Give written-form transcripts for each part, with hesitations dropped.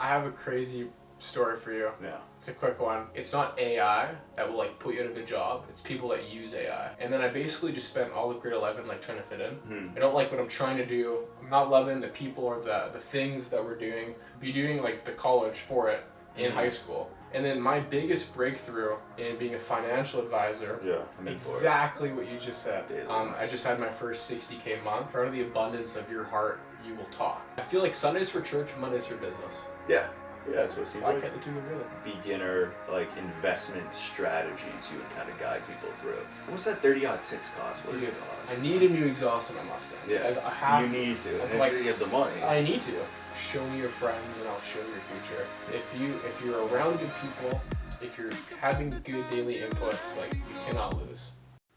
have a crazy story for you. Yeah. It's a quick one. It's not AI that will like put you out of a job. It's people that use AI. And then I basically just spent all of grade 11 like trying to fit in. I don't like what I'm trying to do. I'm not loving the people or the things that we're doing. Be doing like the college for it in high school. And then my biggest breakthrough in being a financial advisor, exactly what you just said. I just had my first 60K month. Out of the abundance of your heart, you will talk. I feel like Sundays for church, Mondays for business. Yeah. Yeah, that's what it seems Why like. can't the two go together? Beginner, like, investment strategies you would kind of guide people through. What's that 30-06 cost? What does it cost? I need a new exhaust on my Mustang. Yeah, I have you need to. And like, if you have the money. I need to. Show me your friends and I'll show you your future. If you're around good people, if you're having good daily inputs, like, you cannot lose.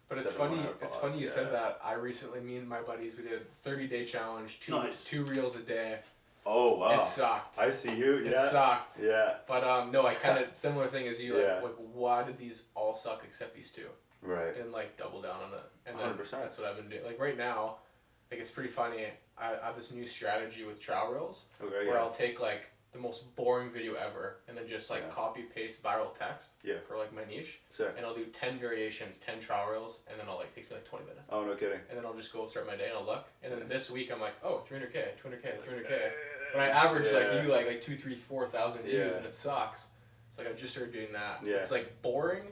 But it's funny you said that. I recently, me and my buddies, we did a 30-day challenge, two reels a day. Oh, wow. It sucked. I see you, yeah. It sucked. Yeah. But no, I kind of, similar thing as you, like, why did these all suck except these two? Right. And, like, double down on it. And 100%. that's what I've been doing. Like, right now, like, it's pretty funny. I have this new strategy with trial reels where I'll take, like, the most boring video ever and then just, like, copy paste viral text for, like, my niche. Sick. And I'll do 10 variations, 10 trial reels, and then I'll, like, takes me, like, 20 minutes. Oh, no kidding. And then I'll just go start my day and I'll look. And then this week I'm like, oh, 300K, 200K, 300K. When I average, like 2, 3, 4,000 views and it sucks. So, like, I just started doing that. Yeah. It's, like, boring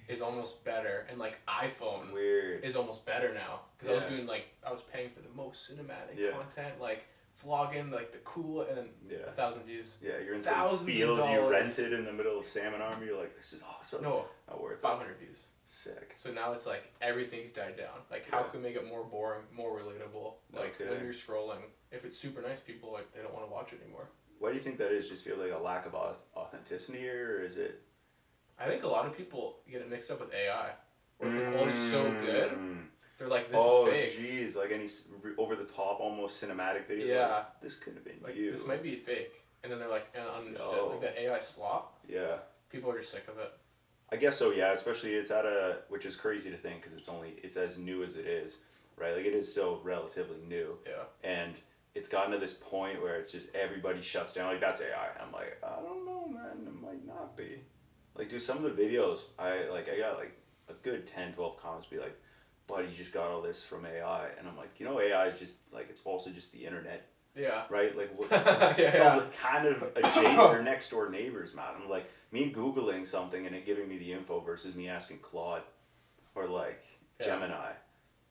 is almost better. And, like, iPhone is almost better now. Because I was doing, like, I was paying for the most cinematic content, like, vlogging, like, the cool, and then 1,000 views. Yeah, you're in some field you rented in the middle of Salmon Army. You're like, this is awesome. No, not worth 500 views. Sick. So now it's like everything's died down. Like, how can we make it more boring, more relatable? Like, when you're scrolling, if it's super nice, people, like, they don't want to watch it anymore. Why do you think that is? Just feel like a lack of authenticity, or is it? I think a lot of people get it mixed up with AI. Where if the quality's so good, they're like, this is fake. Oh, jeez, like any over-the-top, almost cinematic video. Yeah. Like, this could have been like, you. This might be fake. And then they're like, understood. Like, the AI slop. Yeah. People are just sick of it. I guess so, yeah. Especially it's which is crazy to think because it's as new as it is, right? Like, it is still relatively new. Yeah. And it's gotten to this point where it's just everybody shuts down. Like, that's AI. I'm like, I don't know, man. It might not be. Like, dude, some of the videos, I got like a good 10, 12 comments be like, buddy, you just got all this from AI. And I'm like, AI is just, like, it's also just the internet. Yeah. Right? Like, it's all kind of adjacent or next door neighbors, man. I'm like, me Googling something and it giving me the info versus me asking Claude or, like, Gemini.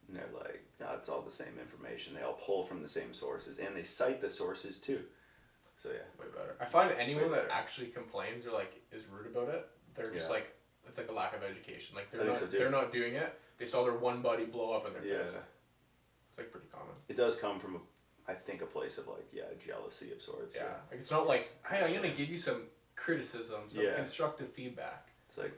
And they're like, no, it's all the same information. They all pull from the same sources. And they cite the sources, too. So, yeah. Way better. I find anyone that actually complains or, like, is rude about it, they're just, like, it's like a lack of education. Like, they're not doing it. They saw their one buddy blow up and they're pissed. It's, like, pretty common. It does come from, I think, a place of, like, jealousy of sorts. Yeah. Like, it's not like, hey, I'm going to give you some criticism, some constructive feedback. It's like,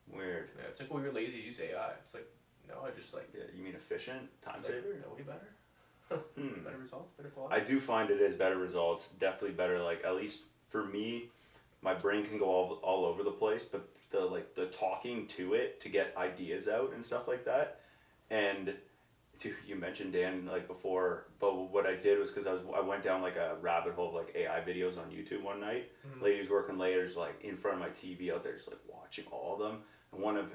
weird. Yeah, it's like, well, you're lazy to use AI. It's like, no, I just, like... Yeah, you mean efficient? Time saver? Like, way better. Better results, better quality. I do find it is better results. Definitely better, like, at least for me, my brain can go all over the place, but the talking to it to get ideas out and stuff like that. And dude, you mentioned Dan like before, but what I did was because I went down like a rabbit hole of like AI videos on YouTube one night. Ladies working late, just like in front of my TV out there, just like watching all of them. And one of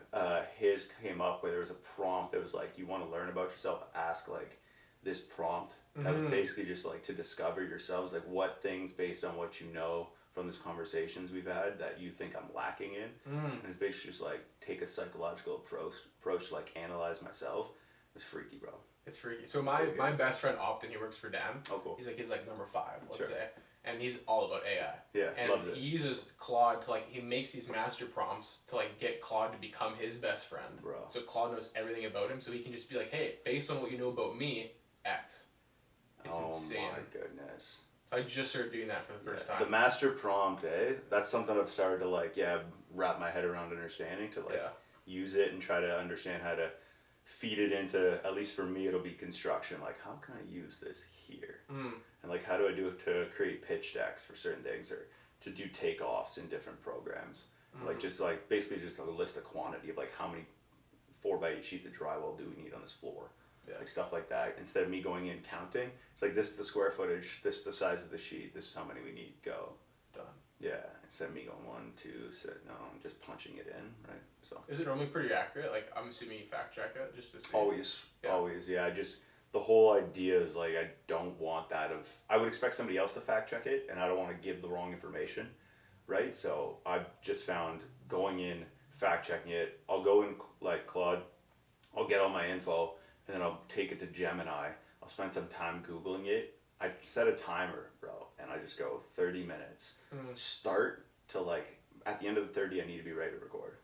his came up where there was a prompt that was like, you want to learn about yourself, ask like this prompt. That was basically just like to discover yourselves, like what things based on what you know from these conversations we've had that you think I'm lacking in. And it's basically just like take a psychological approach to like analyze myself. It's freaky, bro. It's freaky. So my best friend Optin, he works for Dan. Oh, cool. He's like number 5, let's say. And he's all about AI. Yeah, and loved it. he uses Claude to like, he makes these master prompts to like get Claude to become his best friend. Bro. So Claude knows everything about him, so he can just be like, hey, based on what you know about me, X. It's insane. Oh my goodness. So I just started doing that for the first time. The master prompt, that's something I've started to like, wrap my head around understanding to like use it and try to understand how to feed it into, at least for me, it'll be construction. Like, how can I use this here? And like, how do I do it to create pitch decks for certain things or to do takeoffs in different programs? Like, just like, basically just a list of quantity of like how many 4x8 sheets of drywall do we need on this floor? like stuff like that. Instead of me going in counting, it's like this is the square footage, this is the size of the sheet, this is how many we need. Go. Done. Yeah, instead of me going 1, 2, no, I'm just punching it in, right? So. Is it normally pretty accurate? Like, I'm assuming you fact check it just to see. Always, yeah. The whole idea is like I don't want that of. I would expect somebody else to fact check it, and I don't want to give the wrong information, right? So I've just found going in, fact checking it. I'll go in like Claude, I'll get all my info, and then I'll take it to Gemini. I'll spend some time Googling it. I set a timer, bro, and I just go 30 minutes. Start to like, at the end of the 30, I need to be ready to record.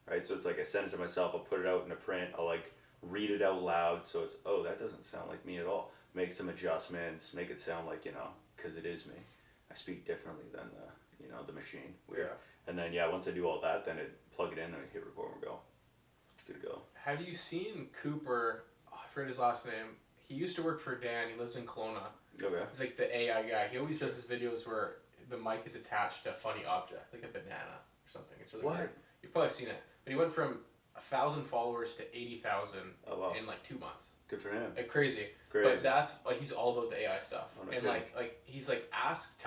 Right? So it's like I send it to myself, I'll put it out in a print, I'll like read it out loud, so it's, oh, that doesn't sound like me at all. Make some adjustments, make it sound like, because it is me. I speak differently than the machine. Weird. Yeah. And then, once I do all that, then plug it in and I hit record and go. Good to go. Have you seen Cooper, I forget his last name, he used to work for Dan, he lives in Kelowna. Okay. He's like the AI guy. He always does his videos where the mic is attached to a funny object, like a banana or something. It's really Weird. You've probably seen it. But he went from 1,000 followers to 80,000 in like 2 months. Good for him. Like crazy. But that's like he's all about the AI stuff. And like he's like ask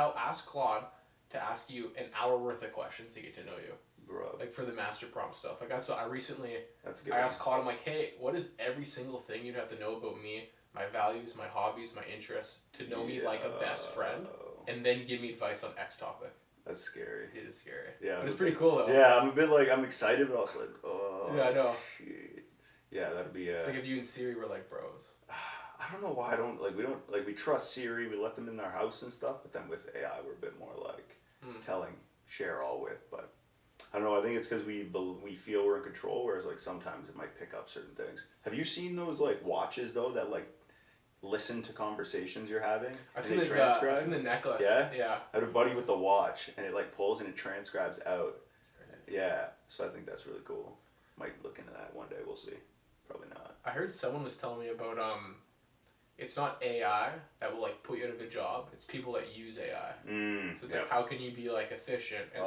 Claude to ask you an hour worth of questions to get to know you. Bro. Like for the master prompt stuff. Like that's what I recently I asked Claude, I'm like, hey, what is every single thing you'd have to know about me, my values, my hobbies, my interests, to know me like a best friend, and then give me advice on X topic. That's scary. Dude, it's scary. Yeah. But it's pretty cool though. Yeah, I'm a bit like, I'm excited, but also like, oh. Yeah, I know. Shit. Yeah, that'd be It's like if you and Siri were like bros. I don't know why we trust Siri, we let them in our house and stuff, but then with AI we're a bit more like share all with, but I don't know, I think it's because we feel we're in control, whereas like sometimes it might pick up certain things. Have you seen those like watches though that like listen to conversations you're having? I've seen the necklace. Yeah. I had a buddy with the watch and it like pulls and it transcribes out. Yeah, so I think that's really cool. Might look into that one day, we'll see. Probably not. I heard someone was telling me about it's not AI that will like put you out of a job. It's people that use AI. So it's like how can you be like efficient and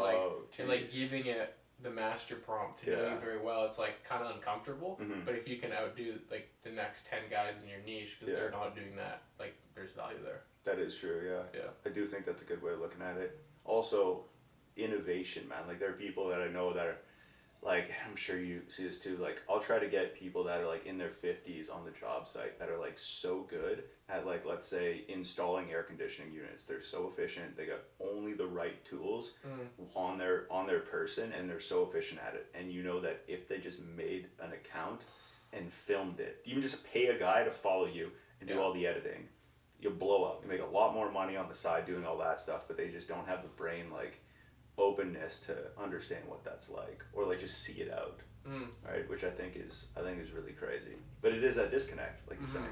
like giving it the master prompt to know you very well. It's like kind of uncomfortable. But if you can outdo like the next 10 guys in your niche because they're not doing that, like there's value there. That is true. Yeah. I do think that's a good way of looking at it. Also, innovation, man. Like there are people that I know that are. Like, I'm sure you see this too, like, I'll try to get people that are, like, in their 50s on the job site that are, like, so good at, like, let's say, installing air conditioning units. They're so efficient. They got only the right tools on their person, and they're so efficient at it. And you know that if they just made an account and filmed it, even just pay a guy to follow you and do all the editing, you'll blow up. You make a lot more money on the side doing all that stuff, but they just don't have the brain, like, openness to understand what that's like, or like just see it out, right? Which I think is really crazy. But it is that disconnect, like you're saying.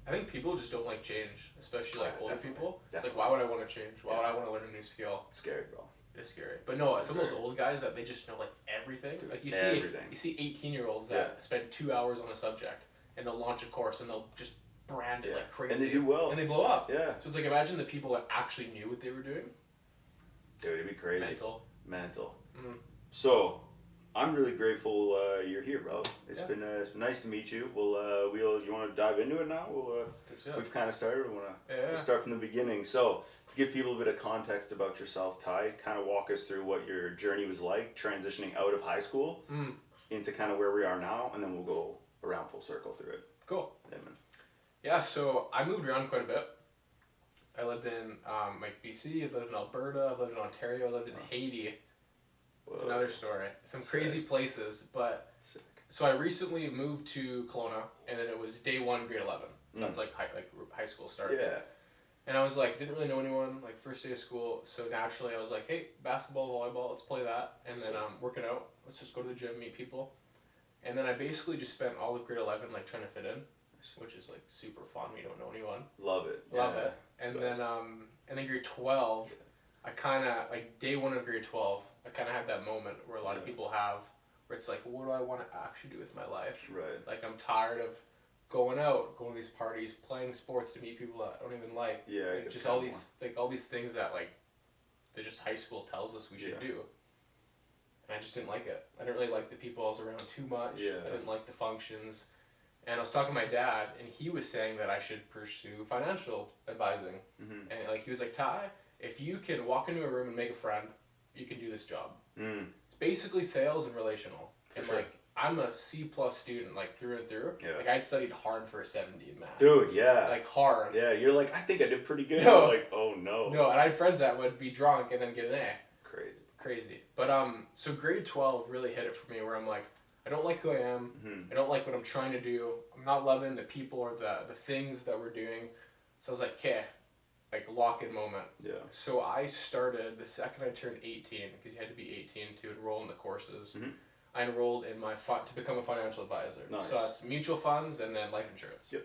I think people just don't like change, especially like older people. It's like, why would I want to change? Why would I want to learn a new skill? It's scary, bro. It's scary. But no, some of those old guys that they just know like everything. Dude, like you see 18-year-olds that spend 2 hours on a subject and they'll launch a course and they'll just brand it like crazy. And they do well. And they blow up. Yeah. So it's like imagine the people that actually knew what they were doing. Dude, it'd be crazy. Mental. So, I'm really grateful you're here, bro. It's been nice to meet you. You want to dive into it now? We've kind of started. We want to start from the beginning. So, to give people a bit of context about yourself, Ty, kind of walk us through what your journey was like transitioning out of high school into kind of where we are now, and then we'll go around full circle through it. Cool. Yeah, man. Yeah, so I moved around quite a bit. I lived in BC, I lived in Alberta, I lived in Ontario, I lived in Haiti. It's another story. Some crazy places, but so I recently moved to Kelowna, and then it was day 1, grade 11. So that's like high school starts. Yeah. And I was like, didn't really know anyone, like first day of school, so naturally I was like, hey, basketball, volleyball, let's play that. And then working out, let's just go to the gym, meet people. And then I basically just spent all of grade 11 like trying to fit in, which is like super fun when you don't know anyone. Love it. Love it. And then grade 12, I kind of, like day 1 of grade 12, I kind of had that moment where a lot of people have, where it's like, what do I want to actually do with my life? Right. Like I'm tired of going out, going to these parties, playing sports to meet people that I don't even like. Yeah. Like just all these things that like, that just high school tells us we should do. And I just didn't like it. I didn't really like the people I was around too much. Yeah. I didn't like the functions. And I was talking to my dad, and he was saying that I should pursue financial advising. Mm-hmm. And like he was like, Ty, if you can walk into a room and make a friend, you can do this job. Mm. It's basically sales and relational. For and sure. like I'm a C+ student, like through and through. Yeah. Like I studied hard for a 70 in math. Dude, yeah. Like hard. Yeah, you're like, I think I did pretty good. No. Like, oh no. No, and I had friends that would be drunk and then get an A. Crazy. But so grade 12 really hit it for me where I'm like, I don't like who I am. Mm-hmm. I don't like what I'm trying to do. I'm not loving the people or the things that we're doing. So I was like, okay, like lock-in moment. Yeah. So I started the second I turned 18, because you had to be 18 to enroll in the courses. Mm-hmm. I enrolled in to become a financial advisor. Nice. So that's mutual funds and then life insurance. Yep.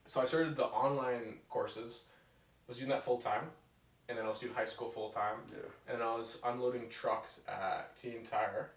So I started the online courses. I was doing that full time, and then I was doing high school full time. Yeah. And I was unloading trucks at Canadian Tire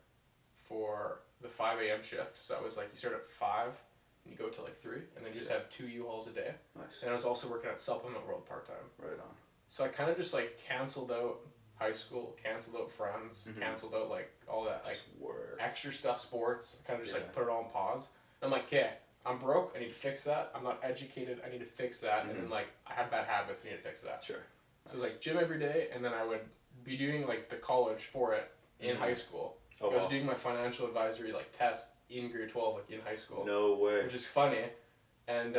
for the 5 a.m. shift. So I was like, you start at 5 and you go till like 3, and then you just have 2 U-Hauls a day. Nice. And I was also working at Supplement World part time. Right on. So I kind of just like canceled out high school, canceled out friends, Mm-hmm. canceled out like all that like Just work. extra stuff, sports. Kind of just Yeah. like put it all on pause. And I'm like, okay, I'm broke. I need to fix that. I'm not educated. I need to fix that. And then like I have bad habits. I need to fix that. Sure. So it was like gym every day, and then I would be doing like the college for it in Mhm. high school. Oh, I was wow. doing my financial advisory like test in grade 12, like in high school, No way. which is funny, and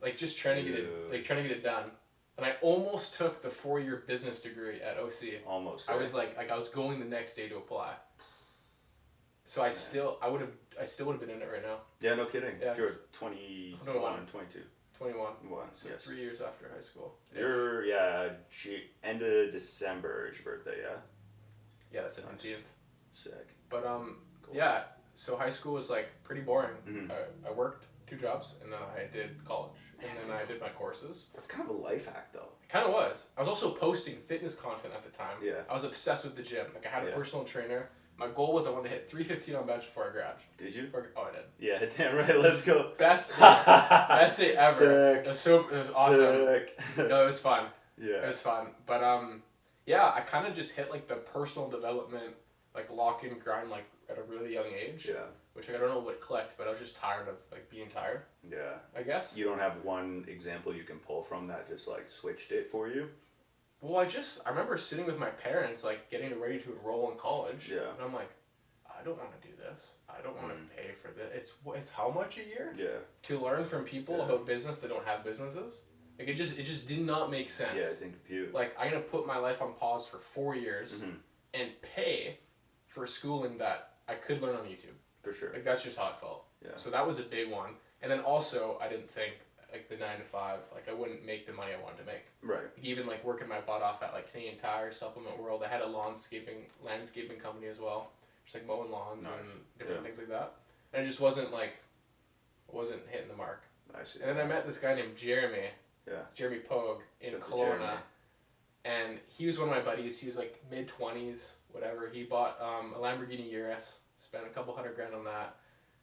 like just trying to get Dude. trying to get it done. And I almost took the 4-year business degree at OC. Almost. I right? was like I was going the next day to apply. So I still would have been in it right now. Yeah, no kidding. Yeah, You're 'cause- 21 21. and 22. 21. One. So Yes. 3 years after high school. You're, end of December is your birthday, yeah? Yeah, that's 17th. Sick. But Cool. yeah. So high school was like pretty boring. Mhm. I worked 2 jobs, and then I did college, and then I did my courses. That's kind of a life hack, though. It kind of was. I was also posting fitness content at the time. Yeah. I was obsessed with the gym. Like I had a Yeah. personal trainer. My goal was I wanted to hit 315 on bench before I grad. Did you? Oh, I did. Yeah, damn right. Let's go. Best day ever. Sick. It was awesome. Sick. No, it was fun. It Yeah. was fun. But yeah, I kind of just hit like the personal development, like lock in grind, like at a really young age. Yeah. Which like, I don't know what clicked, but I was just tired of like being tired, Yeah. I guess. You don't have one example you can pull from that just like switched it for you? Well, I remember sitting with my parents, like getting ready to enroll in college. Yeah. And I'm like, I don't want to do this. I don't want to pay for this. It's how much a year? Yeah. To learn from people Yeah. about business that don't have businesses. Like it just did not make sense. Yeah, it didn't compute. Like I'm gonna put my life on pause for 4 years Mhm. and pay for schooling that I could learn on YouTube. For sure. Like that's just how it felt. Yeah. So that was a big one. And then also I didn't think like the 9 to 5, like I wouldn't make the money I wanted to make. Right. Like, even like working my butt off at like Canadian Tire, Supplement World. I had a landscaping company as well, just like mowing lawns Nice. and different Yeah. things like that. And it just wasn't hitting the mark. I see. And then I met this guy named Jeremy. Yeah. Jeremy Pogue in Shout out to Kelowna. Jeremy. And he was one of my buddies. He was like mid-20s, whatever. He bought a Lamborghini Urus, spent a couple $100,000 on that,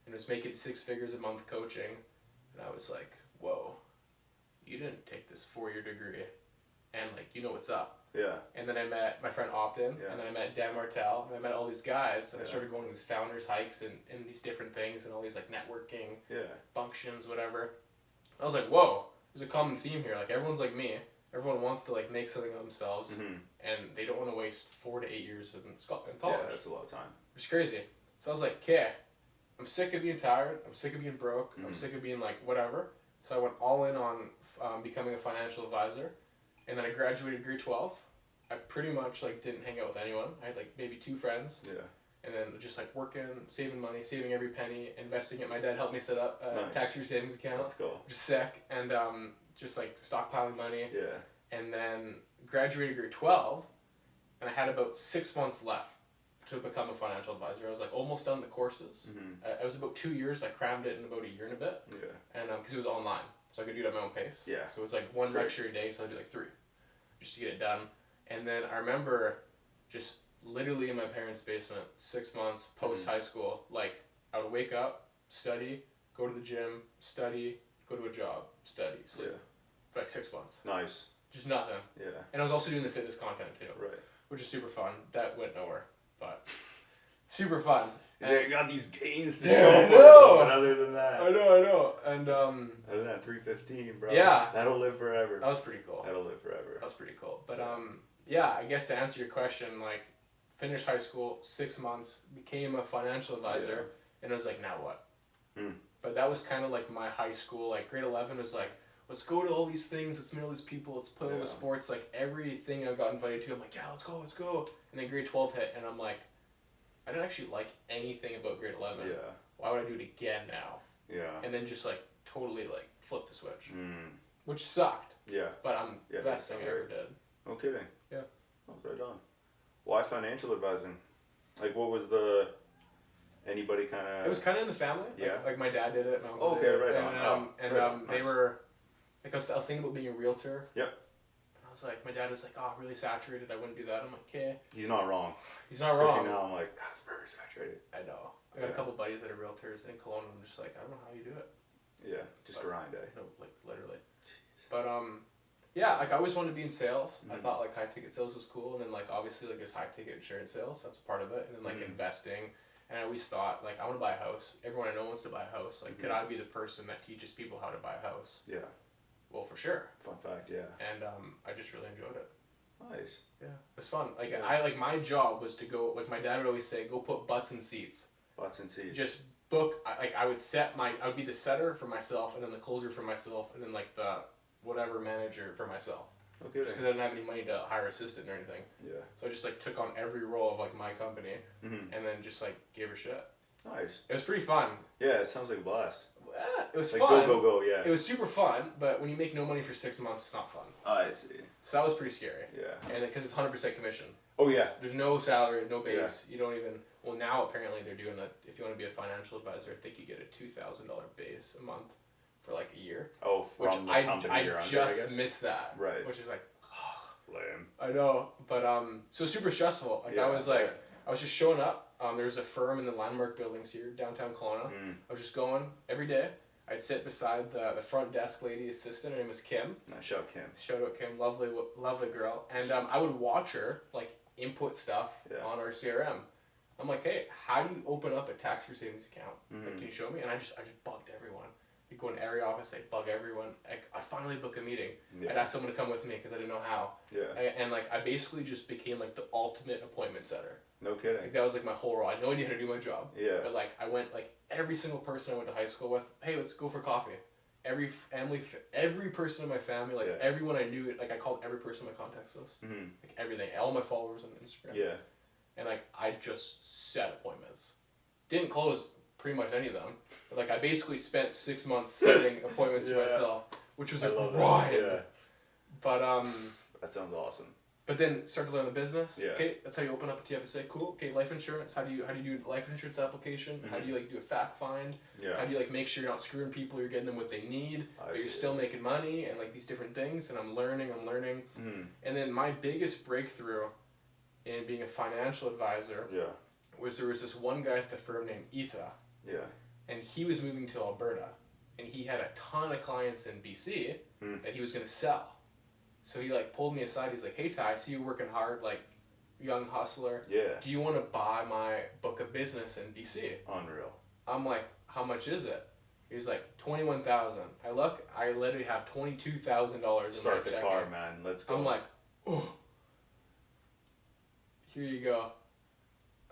and was making 6 figures a month coaching. And I was like, whoa, you didn't take this 4-year degree, and like you know what's up. Yeah. And then I met my friend Optin, Yeah. and then I met Dan Martell, and I met all these guys, and I Yeah. started going to these founders hikes and these different things and all these like networking Yeah. functions, whatever. I was like, whoa, there's a common theme here. Like everyone's like me. Everyone wants to like make something of themselves, Mm-hmm. and they don't want to waste 4 to 8 years in college. Yeah, that's a lot of time. It's crazy. So I was like, okay, I'm sick of being tired. I'm sick of being broke. I'm Mhm. sick of being like whatever. So I went all in on becoming a financial advisor, and then I graduated grade 12. I pretty much like didn't hang out with anyone. I had like maybe 2 friends, Yeah. and then just like working, saving money, saving every penny, investing it. My dad helped me set up a Nice. tax-free savings account, Let's go. which is sick, and just like stockpiling money. Yeah. And then graduated grade 12, and I had about 6 months left to become a financial advisor. I was like almost done the courses. Mm-hmm. I was about 2 years. I crammed it in about a year and a bit, Yeah. and because it was online, so I could do it at my own pace. Yeah. So it was like one That's great. lecture a day, so I do like 3, just to get it done. And then I remember just literally in my parents' basement, 6 months post high school. Like I would wake up, study, go to the gym, study, go to a job, study, sleep Yeah. for like 6 months. Nice. Just nothing. Yeah. And I was also doing the fitness content too, Right. which is super fun. That went nowhere, but super fun. I got these games to Yeah, show I for it, know. but other than that. I know. And Other than that, 315, bro. Yeah. That'll live forever. that was pretty cool. That'll live forever. That was pretty cool. But yeah, I guess to answer your question, like, finished high school, 6 months, became a financial advisor, and it was like, now what? But that was kind of like my high school, like grade 11 was like, let's go to all these things, let's meet all these people, let's play all the sports, like everything I got invited to, I'm like, yeah, let's go. And then grade 12 hit, and I'm like, I didn't actually like anything about grade 11. Yeah. Why would I do it again now? Yeah. And then just like totally like flipped the switch, which sucked. Yeah. But the best thing I ever did. No kidding. Yeah. Oh, right on. Why financial advising? Like, what was anybody kind of... It was kind of in the family. Yeah. Like my dad did it, my uncle Okay, did it. right And, on. they were, like I was thinking about being a realtor. Yep. And I was like, my dad was like, oh, really saturated, I wouldn't do that. I'm like, okay. He's not wrong. He's not wrong. Especially now, I'm like, that's very saturated. I know. I got a couple buddies that are realtors in Kelowna, and I'm just like, I don't know how you do it. Yeah, just grind, eh? No, like, literally. Jeez. But, yeah, like, I always wanted to be in sales. I thought, like, high-ticket sales was cool, and then, like, obviously, like, there's high-ticket insurance sales. That's part of it. And then, like, investing. And I always thought, like, I want to buy a house. Everyone I know wants to buy a house. Like, could I be the person that teaches people how to buy a house? Yeah. Well, for sure. Fun fact, yeah. And I just really enjoyed it. Nice. Yeah. It was fun. Like, my job was to go, like, my dad would always say, go put butts in seats. Butts and seats. Just book, I would be the setter for myself, and then the closer for myself, and then, like, the whatever manager for myself. Okay. Just because I didn't have any money to hire an assistant or anything. Yeah. So I just, like, took on every role of, like, my company, and then just, like, gave her shit. Nice. It was pretty fun. Yeah, it sounds like a blast. It was like, fun. Go, yeah. It was super fun, but when you make no money for 6 months, it's not fun. I see. So that was pretty scary. Yeah. And because it's 100% commission. Oh, yeah. There's no salary, no base. You don't even... Well, now apparently they're doing that. If you want to be a financial advisor, I think you get a $2,000 base a month for like a year. Oh, from the company you're under, I guess? Missed that. Right. Which is like... Lame. I know. But, so super stressful. Like, I was like... I was just showing up. There's a firm in the Landmark buildings here, downtown Kelowna. I was just going every day. I'd sit beside the front desk lady assistant. Her name was Kim. Nice shout, Kim. Shout out Kim, lovely girl. And I would watch her like input stuff on our CRM. I'm like, hey, how do you open up a tax free savings account? Like, can you show me? And I just bugged everyone. I'd go in every office, I'd bug everyone. I finally book a meeting. I'd ask someone to come with me because I didn't know how. And like I basically just became like the ultimate appointment setter. No kidding. Like, that was like my whole role. I had no idea how to do my job. Yeah. But like I went like every single person I went to high school with, hey, let's go for coffee. Every person in my family, like everyone I knew, like I called every person in my contacts list. Like everything, all my followers on Instagram. Yeah. And like I just set appointments. Didn't close pretty much any of them. But like I basically spent 6 months setting appointments for myself, which was a grind. Yeah. But that sounds awesome. But then start to learn the business. Yeah. Okay, that's how you open up a TFSA. Cool. Okay, life insurance. How do you do life insurance application? How do you like do a fact find? Yeah. How do you like make sure you're not screwing people? You're getting them what they need, but you're still making money and like these different things. And I'm learning. And then my biggest breakthrough in being a financial advisor was there was this one guy at the firm named Isa. Yeah. And he was moving to Alberta, and he had a ton of clients in BC that he was gonna sell. So he like pulled me aside. He's like, "Hey Ty, I see you working hard, like young hustler. Yeah. Do you want to buy my book of business in BC?" Unreal. I'm like, "How much is it?" He's like, $21,000. I look, I literally have $22,000 in my Start the checking. car, man. Let's go. I'm like, oh, here you go.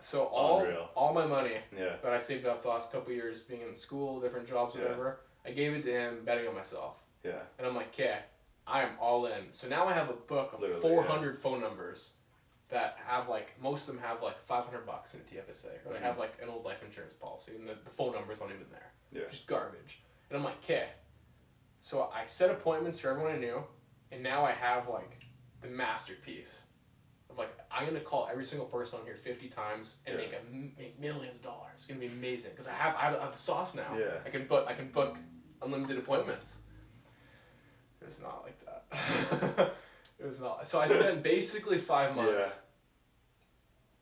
So all my money that I saved up the last couple of years being in school, different jobs, whatever, I gave it to him betting on myself. Yeah. And I'm like, okay, I am all in. So now I have a book of Literally, 400 phone numbers that have like, most of them have like $500 in a TFSA. Or they have like an old life insurance policy and the phone number's not even there. Yeah. Just garbage. And I'm like, okay. So I set appointments for everyone I knew, and now I have like the masterpiece of like, I'm going to call every single person on here 50 times and make millions of dollars. It's going to be amazing because I have the sauce now. Yeah. I can book unlimited appointments. It's not like that. It was not. So I spent basically 5 months,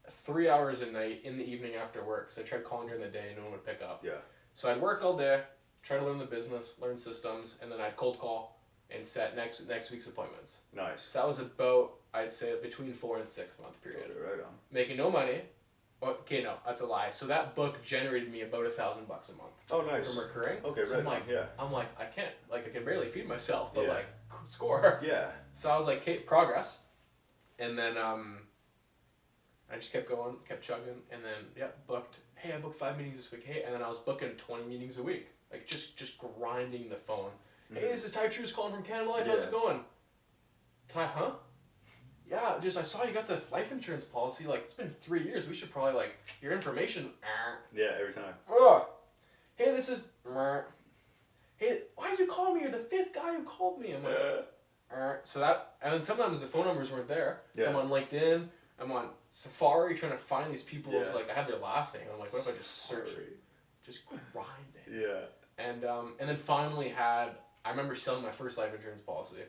3 hours a night in the evening after work, because I tried calling during the day and no one would pick up. Yeah. So I'd work all day, try to learn the business, learn systems, and then I'd cold call and set next week's appointments. Nice. So that was about, I'd say, between 4 and 6 month period. Totally right on. Making no money, Okay, no, that's a lie. So that book generated me about $1,000 a month. Oh, nice. From recurring. Okay, so right. I'm like, I can't, like, I can barely feed myself, but Yeah. like, score. Yeah. So I was like, okay, progress. And then I just kept going, kept chugging, and then booked. Hey, I booked 5 meetings this week. Hey, and then I was booking 20 meetings a week, like just grinding the phone. Hey, this is Trusz calling from Canada Life. How's it going? Ty, huh? Yeah, just I saw you got this life insurance policy. Like, it's been 3 years. We should probably like your information. Yeah, every time. Hey, this is. Hey, why did you call me? You're the 5th guy who called me. I'm like, so that, and then sometimes the phone numbers weren't there. Yeah. So I'm on LinkedIn. I'm on Safari trying to find these people's, Yeah. like, I have their last name. I'm like, what if I just search it? Just grinding. Yeah. And then finally I remember selling my first life insurance policy.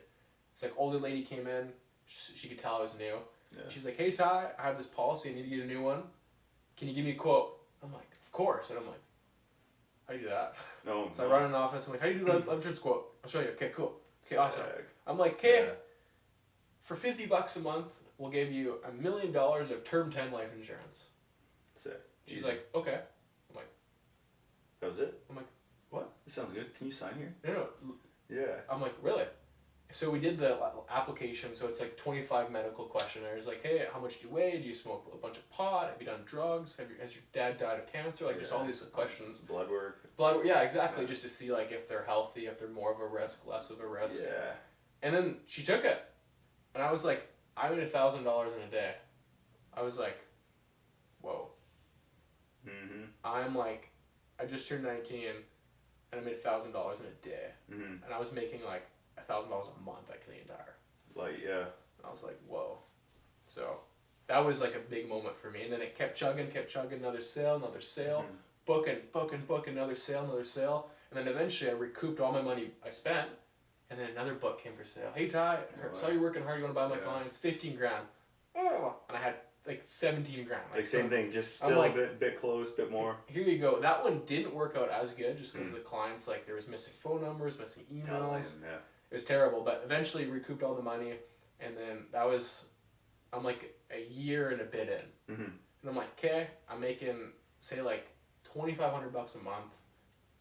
It's like, older lady came in. She could tell I was new. Yeah. She's like, hey, Ty, I have this policy. I need to get a new one. Can you give me a quote? I'm like, of course. And I'm like, how do you do that? Oh, So I run in an office. I'm like, how do you do life insurance quote? I'll show you. Okay, cool. Okay, awesome. I'm like, okay, for $50 a month, we'll give you $1 million of term 10 life insurance. Sick. She's like, okay. I'm like, that was it? I'm like, what? This sounds good. Can you sign here? No. Yeah. I'm like, really? So we did the application. So it's like 25 medical questionnaires. Like, hey, how much do you weigh? Do you smoke a bunch of pot? Have you done drugs? Has your dad died of cancer? Like, just all these questions. Blood work. Yeah, exactly. Just to see, like, if they're healthy, if they're more of a risk, less of a risk. Yeah. And then she took it. And I was like, I made $1,000 in a day. I was like, whoa. Mm-hmm. I'm like, I just turned 19 and I made $1,000 in a day. Mm-hmm. And I was making like $1,000 a month at Canadian Tire. Like, yeah. And I was like, whoa. So that was like a big moment for me. And then it kept chugging, another sale, book, another sale. And then eventually I recouped all my money I spent. And then another book came for sale. Hey, Ty, saw you working hard. You want to buy my clients? $15,000. And I had like 17 grand. Like same thing, just still like, a bit close, bit more. Here you go. That one didn't work out as good just because the clients, like, there was missing phone numbers, missing emails. Yeah. It was terrible, but eventually recouped all the money, and then I'm like a year and a bit in. Mm-hmm. And I'm like, okay, I'm making, say, like $2,500 a month,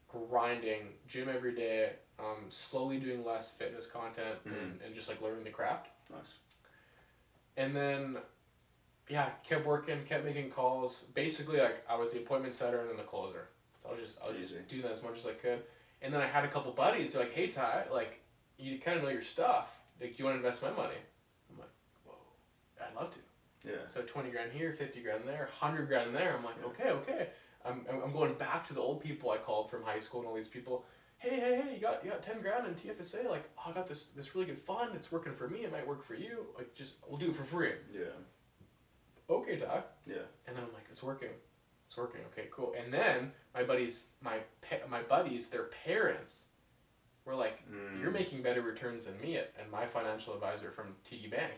grinding, gym every day, slowly doing less fitness content and just like learning the craft. Nice. And then, kept working, kept making calls. Basically, like, I was the appointment setter and then the closer. So I was just doing that as much as I could. And then I had a couple buddies. They're like, hey, Ty, like, you kind of know your stuff. Like, do you want to invest my money? I'm like, whoa, I'd love to. Yeah. So 20 grand here, 50 grand there, 100 grand there. I'm like, okay. I'm going back to the old people I called from high school and all these people. Hey, you got 10 grand in TFSA? Like, I got this really good fund. It's working for me. It might work for you. Like, we'll do it for free. Yeah. Okay, Ty. Yeah. And then I'm like, it's working. Okay, cool. And then my buddies, their parents were like, you're making better returns than me and my financial advisor from TD Bank.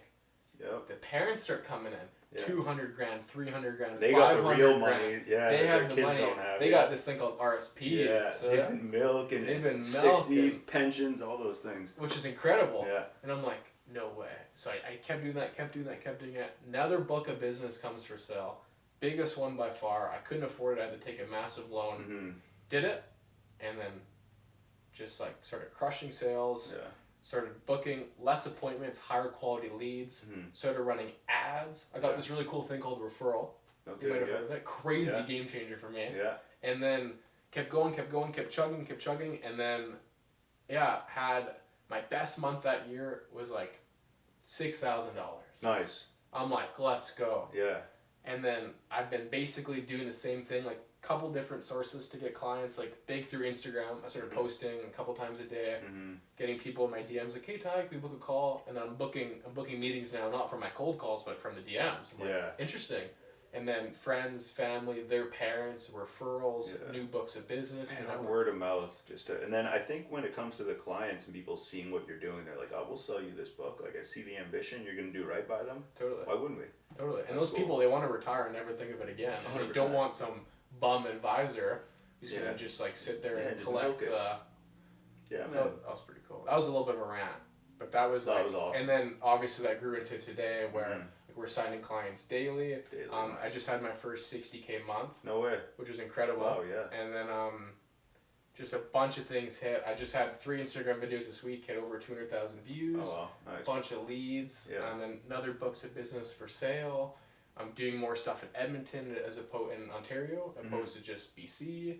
Yep. The parents start coming in, 200 grand, 300 grand, they 500 got the real grand. money. Yeah, they have their the kids money. don't have. They got this thing called RSPs. Yeah, so they've been milking. They've been 60 milking. pensions, all those things. Which is incredible. Yeah. And I'm like, no way. So I kept doing that. Another book of business comes for sale. Biggest one by far. I couldn't afford it. I had to take a massive loan. Mm-hmm. Did it. And then just like started crushing sales. Yeah. Started booking less appointments, higher quality leads. Mm-hmm. Started running ads. I got this really cool thing called referral. Okay, You might have heard of it. Crazy game changer for me. Yeah. And then kept going, kept chugging. And then, had my best month that year was like $6,000. Nice. I'm like, let's go. Yeah. And then I've been basically doing the same thing, like couple different sources to get clients, like big through Instagram. I started posting a couple times a day, getting people in my DMs like, hey Ty, can we book a call? And then I'm booking meetings now, not from my cold calls, but from the DMs. I'm like, interesting. And then friends, family, their parents, referrals, new books of business. Man, that word of mouth and then I think when it comes to the clients and people seeing what you're doing, they're like, oh, we'll sell you this book. Like, I see the ambition, you're going to do right by them. Totally. Why wouldn't we? Totally. And those people, they want to retire and never think of it again. And they don't want some bum advisor who's going to just like sit there and collect the... Yeah, so that was pretty cool. That was a little bit of a rant. But that was awesome. And then obviously that grew into today where Like we're signing clients daily. Nice. I just had my first 60K month. No way. Which was incredible. Wow, yeah. And then just a bunch of things hit. I just had 3 Instagram videos this week hit over 200,000 views. Oh wow, nice. Bunch of leads. Yeah. And then another books of business for sale. I'm doing more stuff in Edmonton in Ontario opposed to just BC.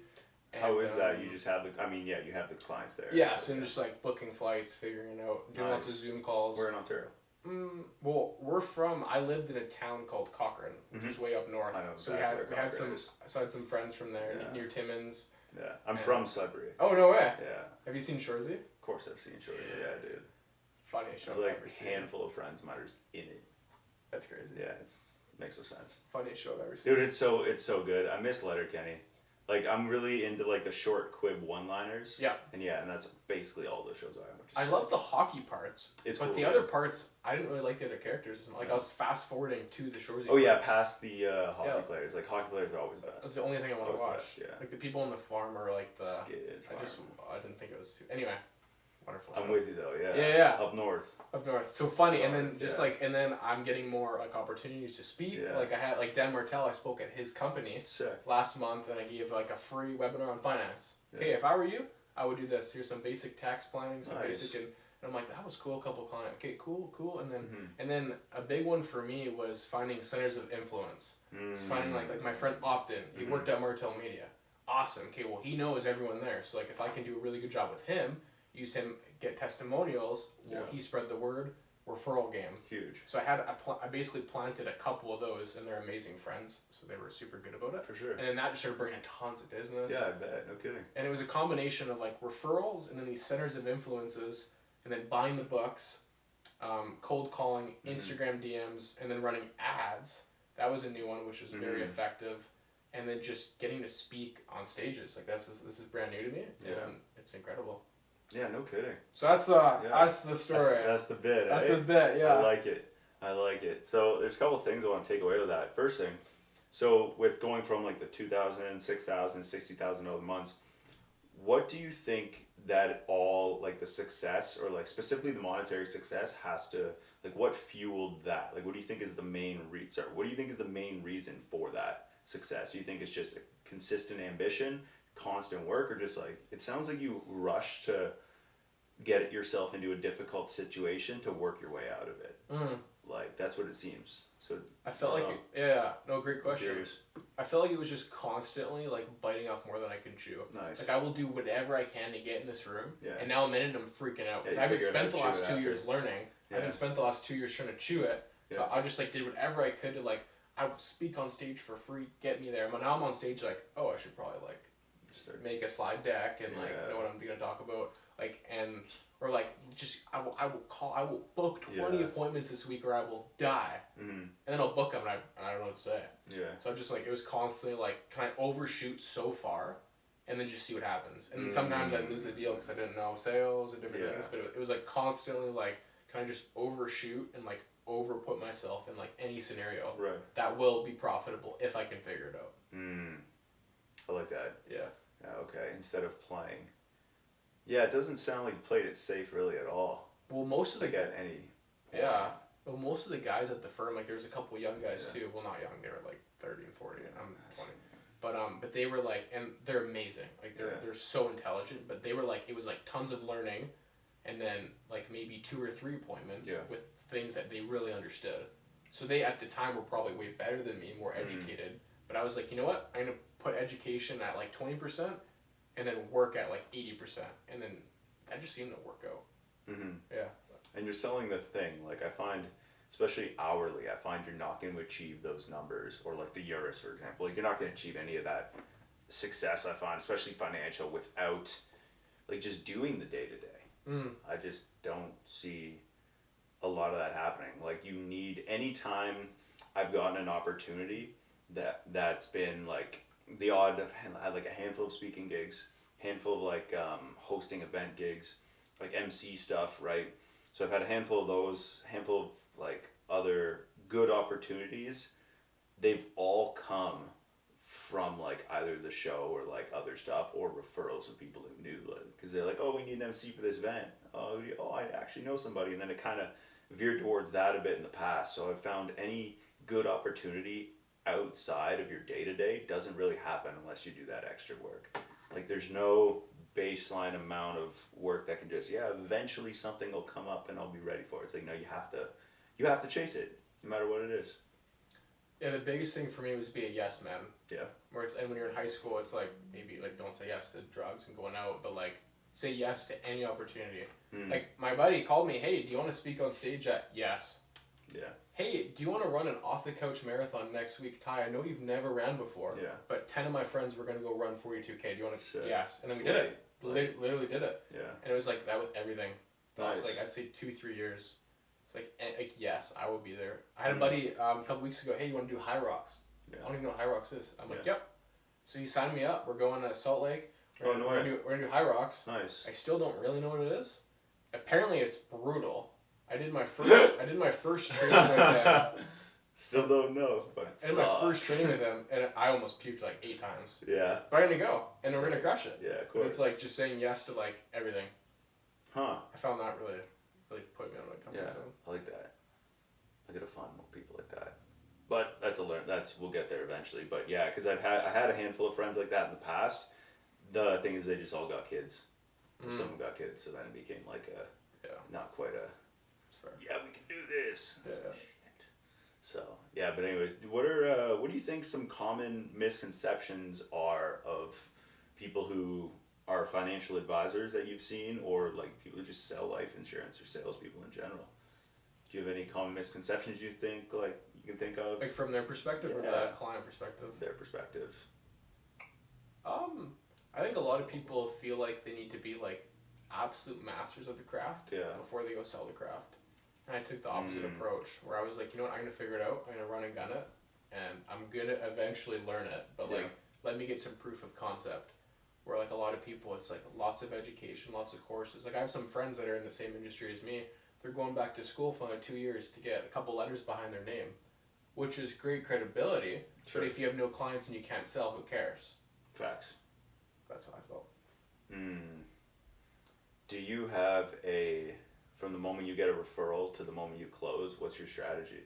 And, how is that? You just have you have the clients there. Yeah, so I'm just like booking flights, figuring it out, doing lots of Zoom calls. Where in Ontario? Well, I lived in a town called Cochrane, which is way up north. I know so exactly we had some friends from there near Timmins. Yeah, I'm from Sudbury. Oh, no way. Yeah. Have you seen Shorzy? Of course I've seen Shorzy. Yeah, dude. Funniest show. Like a handful of friends of mine are just in it. That's crazy. Yeah, makes no sense. Funniest show I've ever seen. Dude, it's so good. I miss Letterkenny. Like I'm really into like the short quib one-liners. Yeah. And that's basically all the shows I watch. I love the hockey parts. It's but cool, the other parts, I didn't really like the other characters. Like I was fast forwarding to the Shorzy. Oh yeah, past the hockey players. Like hockey players are always the best. That's the only thing I want to watch. Best, yeah. Like the people on the farm are like the. Skids, I didn't think it was too. Anyway, wonderful. I'm with you though. Yeah. Yeah. Up north. So funny, and then and then I'm getting more like opportunities to speak. Yeah. Like I had like Dan Martel, I spoke at his company last month, and I gave like a free webinar on finance. Okay, if I were you, I would do this. Here's some basic tax planning, some basic, and I'm like, that was cool. A couple clients. Okay, cool, and then a big one for me was finding centers of influence. Just finding like my friend Optin. He worked at Martel Media. Awesome. Okay, well he knows everyone there. So like if I can do a really good job with him, use him, get testimonials. Well, he spread the word. Referral game. Huge. So I basically planted a couple of those, and they're amazing friends. So they were super good about it. For sure. And then that just started bringing in tons of business. Yeah, I bet. No kidding. And it was a combination of like referrals, and then these centers of influences, and then buying the books, cold calling, Instagram DMs, and then running ads. That was a new one, which was very effective. And then just getting to speak on stages. Like this is brand new to me. Yeah. And it's incredible. Yeah, no kidding. So that's the story. That's the bit. That's the bit, yeah. I like it. So there's a couple of things I want to take away with that. First thing, so with going from like the 2,000, 6,000, 60,000 other months, what do you think that all like the success or like specifically the monetary success has to like what fueled that? Like what do you think is the main reason for that success? Do you think it's just a consistent ambition, constant work, or just like it sounds like you rush to get yourself into a difficult situation to work your way out of it. Like that's what it seems. So I felt great question. I felt like it was just constantly like biting off more than I can chew. Nice. Like I will do whatever I can to get in this room. Yeah. And now I'm in it and I'm freaking out because I haven't spent the last 2 years learning. I haven't spent the last 2 years trying to chew it. So I just like did whatever I could to like I would speak on stage for free, get me there. But now I'm on stage like, oh, I should probably like make a slide deck and like know what I'm gonna talk about. Like or like just I will book 20 appointments this week or I will die. And then I'll book them and I don't know what to say. Yeah. So I just like it was constantly like, can I overshoot so far, and then just see what happens. And then sometimes I'd lose the deal because I didn't know sales and different things. But it was like constantly like, can I just overshoot and like overput myself in like any scenario that will be profitable if I can figure it out. I like that. Yeah. Yeah. Okay. Instead of playing. Yeah, it doesn't sound like you played it safe really at all. Well, most of the at any point. Yeah. Well, most of the guys at the firm, like there's a couple of young guys too. Well, not young. They were like 30 and 40, and I'm 20. But they were like, and they're amazing. Like they're so intelligent. But they were like, it was like tons of learning, and then like maybe 2 or 3 appointments with things that they really understood. So they at the time were probably way better than me, more educated. But I was like, you know what? I'm gonna put education at like 20%. And then work at like 80%, and then that just seemed to work out. Yeah. And you're selling the thing. Like I find, especially hourly, I find you're not going to achieve those numbers, or like the Urus, for example. Like you're not going to achieve any of that success. I find, especially financial, without like just doing the day to day. I just don't see a lot of that happening. Like you need anytime I've gotten an opportunity that's been like. The odd of I had like a handful of speaking gigs, handful of like hosting event gigs, like MC stuff, right? So I've had a handful of those, handful of like other good opportunities. They've all come from like either the show or like other stuff or referrals of people who knew, like, because they're like, oh, we need an MC for this event. Oh, I actually know somebody, and then it veered towards that a bit in the past. So I've found any good opportunity outside of your day-to-day doesn't really happen unless you do that extra work. Like there's no baseline amount of work that can just, eventually something will come up and I'll be ready for it. It's like, no, you have to chase it no matter what it is. Yeah, the biggest thing for me was be a yes man. Yeah. And when you're in high school, it's like, maybe like don't say yes to drugs and going out, but like say yes to any opportunity. Like my buddy called me, hey, do you want to speak on stage at Yes? Yeah. Hey, do you want to run an off-the-couch marathon next week, Ty? I know you've never ran before. Yeah. But 10 of my friends were going to go run 42K. Do you want to? Sick. Yes. And then we did it. Literally did it. Yeah. And it was like that with everything. Nice. That was like, I'd say 2-3 years. It's like yes, I will be there. I had a buddy a couple weeks ago, hey, you want to do High Rocks? Yeah. I don't even know what High Rocks is. I'm like, yep. So he signed me up. We're going to Salt Lake. We're going to do High Rocks. Nice. I still don't really know what it is. Apparently it's brutal. I did my first training with him. Still don't know, but I did my first training with him, and I almost puked like 8 times. Yeah. But I'm gonna go, and we're gonna crush it. Yeah, of course. But it's like just saying yes to like everything. Huh. I found that really put me on my comfort zone. I like that. I gotta find more people like that. But we'll get there eventually. But yeah, because I had a handful of friends like that in the past. The thing is, they just all got kids. Some of them got kids, so then it became like not quite a. That's fair. Yeah, we can do this. Yeah. So yeah, but anyways, what do you think some common misconceptions are of people who are financial advisors that you've seen, or like people who just sell life insurance, or salespeople in general? Do you have any common misconceptions you think you can think of? Like from their perspective or the client perspective? Their perspective. I think a lot of people feel like they need to be like absolute masters of the craft before they go sell the craft. And I took the opposite approach, where I was like, you know what, I'm going to figure it out, I'm going to run and gun it, and I'm going to eventually learn it, but like, let me get some proof of concept. Where like a lot of people, it's like lots of education, lots of courses. Like I have some friends that are in the same industry as me, they're going back to school for like 2 years to get a couple letters behind their name, which is great credibility, but if you have no clients and you can't sell, who cares? Facts. That's how I felt. Do you have from the moment you get a referral to the moment you close, what's your strategy?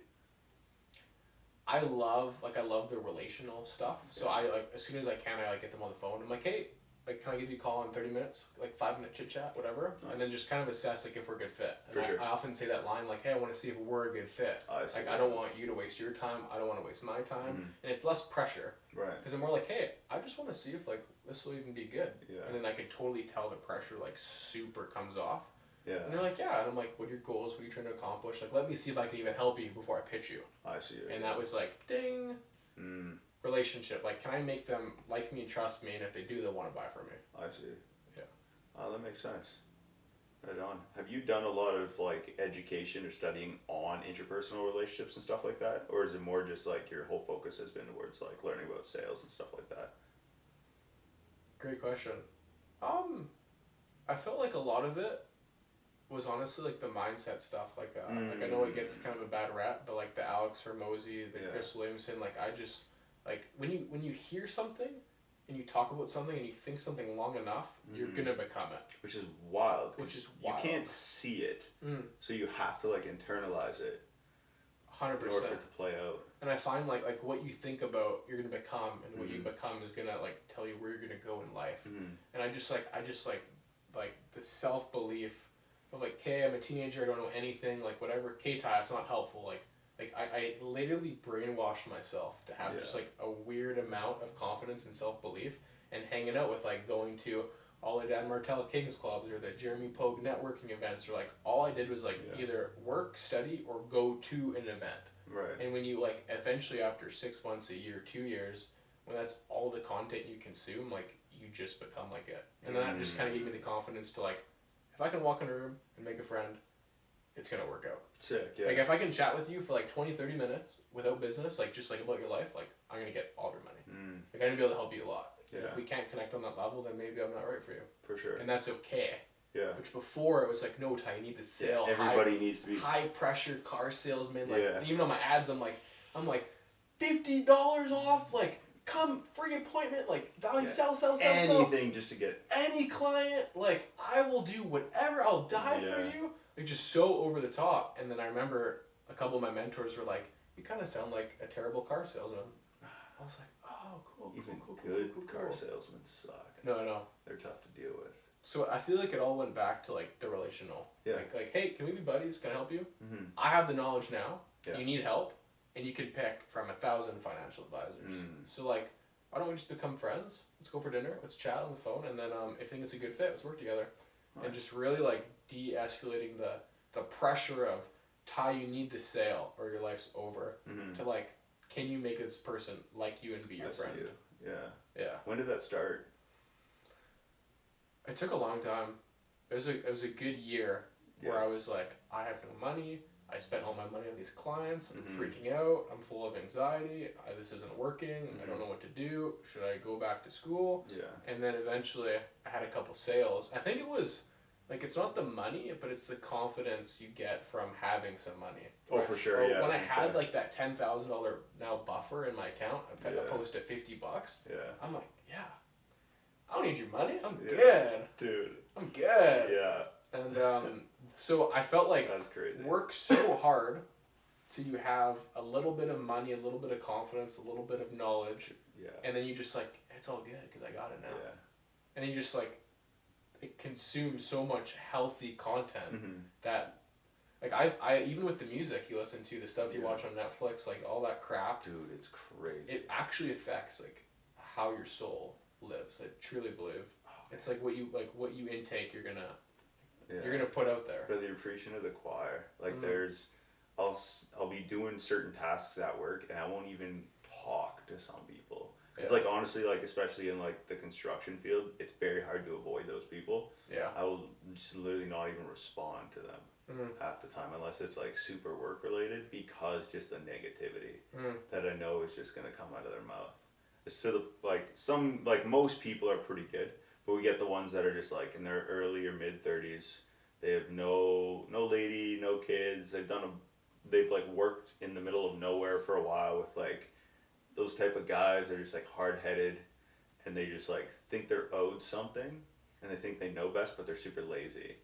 I love the relational stuff. So I like, as soon as I can, I like get them on the phone. I'm like, hey, like, can I give you a call in 30 minutes? Like 5-minute chit chat, whatever. Nice. And then just kind of assess like if we're a good fit. And sure. I often say that line like, hey, I want to see if we're a good fit. I don't want you to waste your time. I don't want to waste my time. And it's less pressure. Right. Because I'm more like, hey, I just want to see if like this will even be good. Yeah. And then I can totally tell the pressure like super comes off. Yeah. And they're like, yeah. And I'm like, what are your goals? What are you trying to accomplish? Like, let me see if I can even help you before I pitch you. I see. And that was like, ding. Relationship. Like, can I make them like me and trust me? And if they do, they'll want to buy from me. I see. Yeah. Oh, that makes sense. Right on. Have you done a lot of like education or studying on interpersonal relationships and stuff like that? Or is it more just like your whole focus has been towards like learning about sales and stuff like that? Great question. I felt like a lot of it was honestly like the mindset stuff. Like I know it gets kind of a bad rap, but like the Alex Hormozy, the Chris Williamson, like I just like when you hear something and you talk about something and you think something long enough, you're gonna become it. Which is wild. You can't see it, so you have to like internalize it. 100%. In order for it to play out. And I find like what you think about, you're gonna become, and what you become is gonna like tell you where you're gonna go in life. And I just like the self belief of like, okay, I'm a teenager, I don't know anything, like whatever. K-Ty, it's not helpful. Like I literally brainwashed myself to have just like a weird amount of confidence and self belief, and hanging out with like going to all the Dan Martell Kings clubs or the Jeremy Pogue networking events, or like all I did was like either work, study, or go to an event. Right. And when you like eventually after 6 months, a year, 2 years, when that's all the content you consume, like you just become like it. And then that just kind of gave me the confidence to like, if I can walk in a room and make a friend, it's gonna work out. Sick, yeah. Like if I can chat with you for like 20-30 minutes without business, like just like about your life, like I'm gonna get all your money. Like I'm gonna be able to help you a lot. Yeah. And if we can't connect on that level, then maybe I'm not right for you. For sure. And that's okay. Yeah. Which before it was like, no, Ty, you need to sell. Everybody needs to be high pressure car salesman. Like even on my ads, I'm like $50 off. Like come free appointment. Like value sell. Anything just to get any client. Like I will do whatever. I'll die for you. like just so over the top. And then I remember a couple of my mentors were like, "You kind of sound like a terrible car salesman." I was like, "Oh, cool, Even cool, good car salesmen suck. No. They're tough to deal with. So I feel like it all went back to like the relational. Yeah. Like, hey, can we be buddies? Can I help you? Mm-hmm. I have the knowledge now. Yeah. You need help, and you can pick from 1,000 financial advisors. So like, why don't we just become friends? Let's go for dinner. Let's chat on the phone, and then if you think it's a good fit, let's work together. Right. And just really like de-escalating the pressure of Ty, you need the sale or your life's over. To like, can you make this person like you and be your friend? Yeah. Yeah. When did that start? It took a long time. It was a good year where I was like, I have no money. I spent all my money on these clients. I'm freaking out. I'm full of anxiety. This isn't working. I don't know what to do. Should I go back to school? Yeah. And then eventually I had a couple sales. I think it was like, it's not the money, but it's the confidence you get from having some money. Oh, for sure. Yeah. When I had like that $10,000 now buffer in my account, opposed to $50. Yeah. I'm like, yeah. I don't need your money. I'm good. Dude. I'm good. Yeah. And so I felt like that's crazy. Work so hard till you have a little bit of money, a little bit of confidence, a little bit of knowledge. Yeah. And then you just like, it's all good because I got it now. Yeah. And then you just like, it consumes so much healthy content that, like I even with the music you listen to, the stuff you watch on Netflix, like all that crap. Dude, it's crazy. It actually affects like how your soul lives. I truly believe. It's like what you intake, you're gonna put out there. For the appreciation of the choir, like I'll be doing certain tasks at work and I won't even talk to some people. It's like honestly, like especially in like the construction field, it's very hard to avoid those people. Yeah. I will just literally not even respond to them half the time unless it's like super work related, because just the negativity that I know is just gonna come out of their mouth. It's to the like most people are pretty good, but we get the ones that are just like in their early or mid 30s. They have no lady, no kids. They've like worked in the middle of nowhere for a while with like those type of guys that are just like hard-headed, and they just like think they're owed something, and they think they know best, but they're super lazy.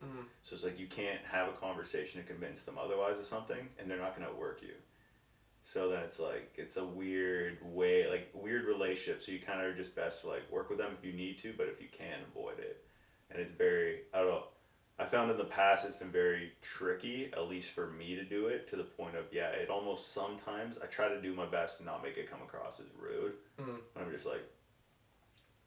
So it's like you can't have a conversation to convince them otherwise of something, and they're not going to outwork you. So then it's like, it's a weird way, like weird relationship. So you kind of are just best to like work with them if you need to, but if you can, avoid it. And it's very, I don't know, I found in the past it's been very tricky, at least for me to do it, to the point of, it almost sometimes, I try to do my best to not make it come across as rude. When I'm just like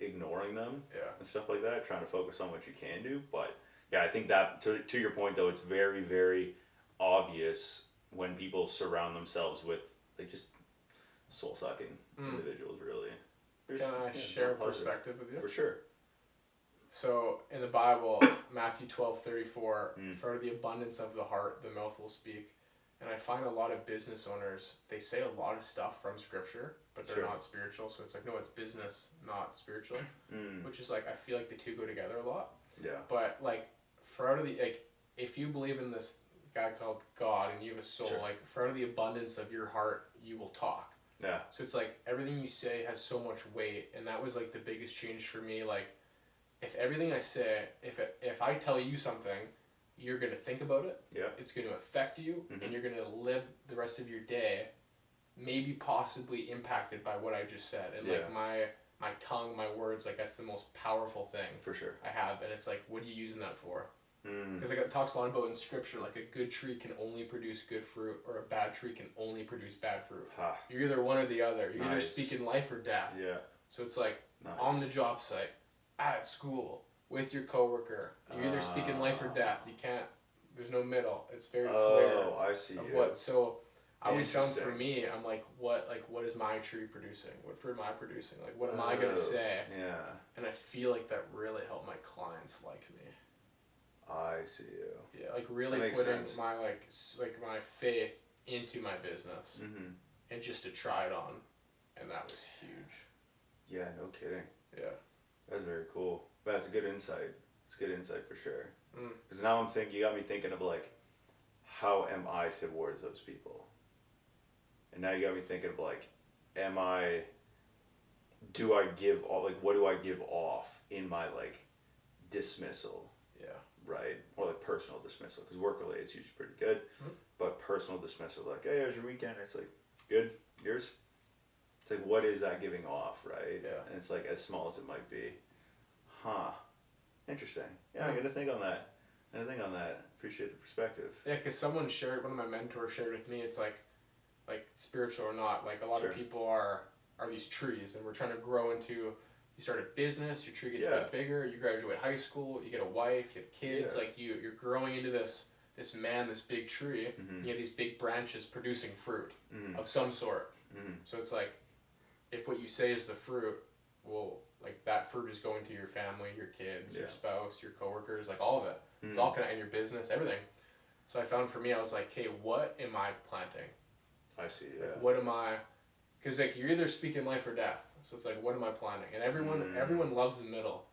ignoring them and stuff like that, trying to focus on what you can do. But I think that, to your point though, it's very, very obvious when people surround themselves with like just soul-sucking individuals, really. Can I share a perspective with you? For sure. So in the Bible, Matthew 12:34, for the abundance of the heart, the mouth will speak. And I find a lot of business owners, they say a lot of stuff from scripture, but they're not spiritual. So it's like, no, it's business, not spiritual. Which is like, I feel like the two go together a lot. Yeah. But like, for out of the, like, if you believe in this guy called God and you have a soul, like, for out of the abundance of your heart, you will talk. Yeah. So it's like, everything you say has so much weight. And that was like the biggest change for me. Like, if everything I say, if I tell you something, you're going to think about it. Yeah. It's going to affect you, and you're going to live the rest of your day maybe possibly impacted by what I just said. And like my tongue, my words, like that's the most powerful thing for sure I have. And it's like, what are you using that for? Because it talks a lot about in scripture, like a good tree can only produce good fruit, or a bad tree can only produce bad fruit. You're either one or the other. You're either speaking life or death. Yeah. So it's like on the job site, at school, with your coworker, you're either speaking life or death. You can't. There's no middle. It's very clear. Oh, I see. Of what? So I always found for me, I'm like, what is my tree producing? What fruit am I producing? Like, what am I gonna say? Yeah. And I feel like that really helped my clients like me. I see you. Yeah, like really putting my my faith into my business, and just to try it on, and that was huge. Yeah, no kidding. Yeah. That's very cool. But that's a good insight. It's good insight for sure. Because now you got me thinking of like, how am I towards those people? And now you got me thinking of like, what do I give off in my like dismissal? Yeah. right? Or like personal dismissal, because work related is usually pretty good, but personal dismissal, like, hey, how's your weekend? It's like, good. Yours? It's like, what is that giving off, right? Yeah. And it's like as small as it might be. Huh. Interesting. Yeah, I got to think on that. Appreciate the perspective. Yeah, because one of my mentors shared with me, it's like spiritual or not, like a lot of people are these trees, and we're trying to grow into, you start a business, your tree gets a bit bigger, you graduate high school, you get a wife, you have kids, like you're growing into this big tree, and you have these big branches producing fruit of some sort. So it's like, if what you say is the fruit, well, like that fruit is going to your family, your kids, your spouse, your coworkers, like all of it. It's all kind of in your business, everything. So I found for me, I was like, hey, what am I planting? I see, yeah. Like, what am I, because like you're either speaking life or death. So it's like, what am I planting? And everyone loves the middle.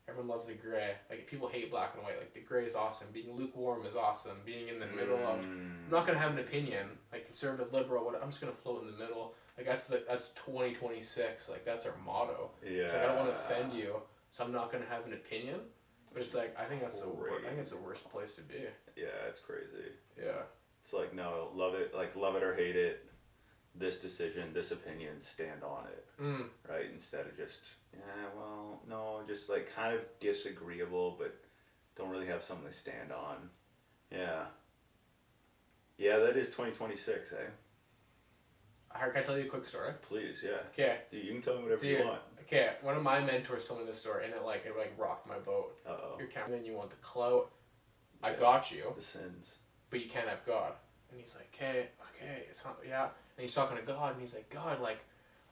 Everyone loves the gray. Like people hate black and white. Like the gray is awesome. Being lukewarm is awesome. Being in the middle of, I'm not gonna have an opinion. Like conservative, liberal, I'm just gonna float in the middle. Like that's 2026. Like that's our motto. Yeah. It's like I don't want to offend you, so I'm not gonna have an opinion. But it's like I think it's the worst place to be. Yeah, it's crazy. Yeah. It's like, no, love it or hate it. This decision, this opinion, stand on it. Right? Instead of just, just like kind of disagreeable, but don't really have something to stand on. Yeah. Yeah, that is 2026, eh? Can I tell you a quick story? Please, yeah. Okay. Dude, you can tell me whatever you want. Okay, one of my mentors told me this story, and it rocked my boat. Uh-oh. You're camping, you want the clout. Yeah. I got you. The sins. But you can't have God. And he's like, okay, it's not, yeah. And he's talking to God, and he's like, God, like,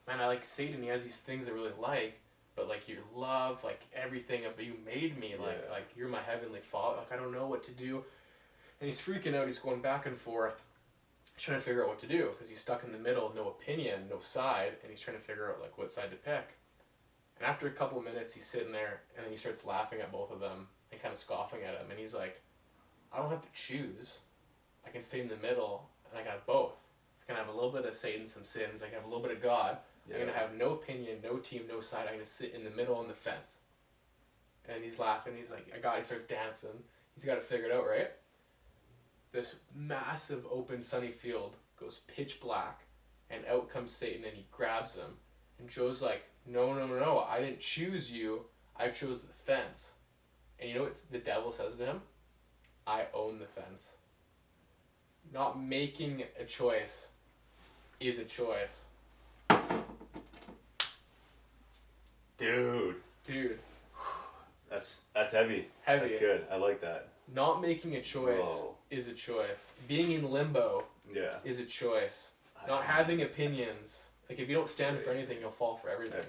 man, I like Satan. He has these things I really like, but like your love, like everything, but you made me, like you're my heavenly Father. Like I don't know what to do. And he's freaking out. He's going back and forth, trying to figure out what to do because he's stuck in the middle, no opinion, no side, and he's trying to figure out like what side to pick. And after a couple of minutes, he's sitting there, and then he starts laughing at both of them and kind of scoffing at him. And he's like, I don't have to choose. I can stay in the middle, and I can have both. I can have a little bit of Satan, some sins. I can have a little bit of God. Yeah. I'm going to have no opinion, no team, no side. I'm going to sit in the middle on the fence. And he's laughing. He's like, he starts dancing. He's got it figured out, right? This massive open sunny field goes pitch black, and out comes Satan, and he grabs him. And Joe's like, no, I didn't choose you. I chose the fence. And you know what the devil says to him? I own the fence. Not making a choice is a choice. Dude. That's heavy. That's good. I like that. Not making a choice is a choice. Being in limbo is a choice. Not having opinions. Like if you don't stand for anything, you'll fall for everything.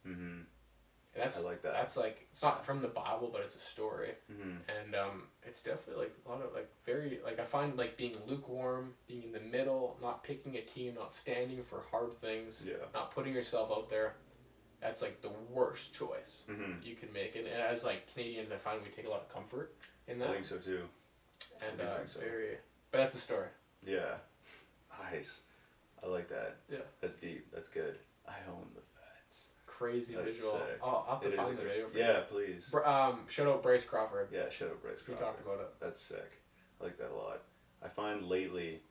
Mm-hmm. And I like that. That's like, it's not from the Bible, but it's a story. And it's definitely like a lot of like very, like I find like being lukewarm, being in the middle, not picking a team, not standing for hard things, not putting yourself out there. That's like the worst choice you can make. And as like Canadians, I find we take a lot of comfort in that. I think so too. And but that's a story. Yeah. Nice. I like that. Yeah. That's deep. That's good. I own the fence. Crazy That's visual. Sick. I'll have to find the video for you. Yeah, please. Shout out Bryce Crawford. Yeah, shout out Bryce Crawford. We talked about it. That's sick. I like that a lot. I find lately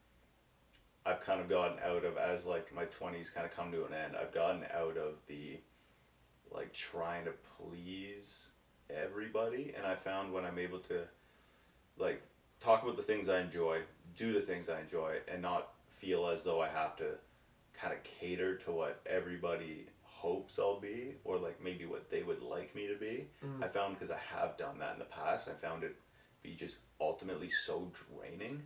I've kind of gotten out of, as like my 20s kind of come to an end, I've gotten out of the like trying to please everybody, and I found when I'm able to like talk about the things I enjoy, do the things I enjoy, and not feel as though I have to kind of cater to what everybody hopes I'll be, or like maybe what they would like me to be. I found, because I have done that in the past, I found it be just ultimately so draining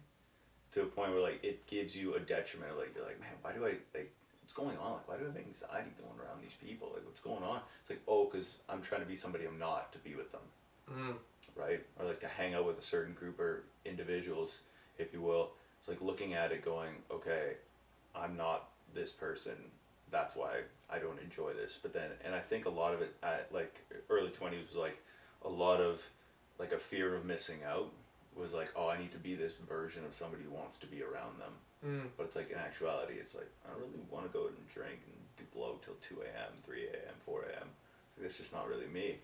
to a point where like it gives you a detriment. Like you're like, man, why do I like, what's going on? Like, why do I have anxiety going around these people? Like, what's going on? It's like, because I'm trying to be somebody I'm not to be with them. Right? Or like to hang out with a certain group or individuals, if you will. It's like looking at it going, okay, I'm not this person. That's why I don't enjoy this. But then, and I think a lot of it at like early 20s was like a lot of like a fear of missing out. Was like, oh, I need to be this version of somebody who wants to be around them. But it's like, in actuality, it's like, I don't really want to go and drink and do blow till 2 a.m., 3 a.m., 4 a.m. Like, that's just not really me.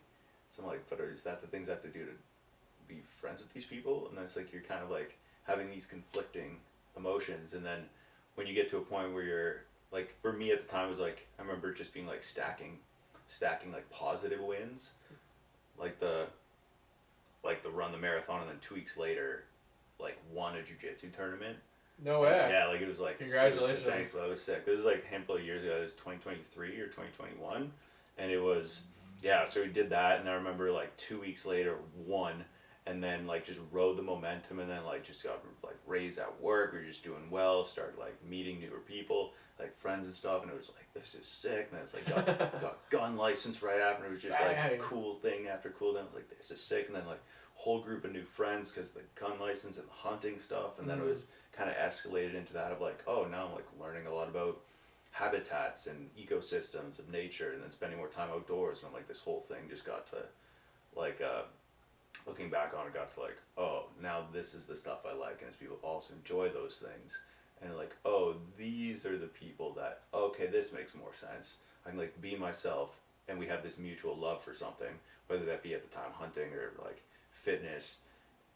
So I'm like, but is that the things I have to do to be friends with these people, and then it's like you're kind of like having these conflicting emotions, and then when you get to a point where you're like, for me at the time it was like, I remember just being like stacking like positive wins, like the run the marathon, and then 2 weeks later like won a jiu-jitsu tournament. No way. Yeah, like it was like, congratulations. Thanks, that was sick. This was like a handful of years ago. It was 2023 or 2021, and it was, yeah. So we did that, and I remember like 2 weeks later won, and then like just rode the momentum, and then like just got like raised at work. We were just doing well. Started like meeting newer people, like friends and stuff, and it was like, this is sick. And then it's like got gun license right after. It was just like cool thing after cool thing. I was like, this is sick. And then like whole group of new friends because the gun license and the hunting stuff, and then it was kind of escalated into that of like, oh, now I'm like learning a lot about habitats and ecosystems of nature, and then spending more time outdoors, and I'm like, this whole thing just got to like looking back on it, got to like, oh, now this is the stuff I like, and as people also enjoy those things, and like, oh, these are the people that, okay, this makes more sense. I can like be myself, and we have this mutual love for something, whether that be at the time hunting or like fitness,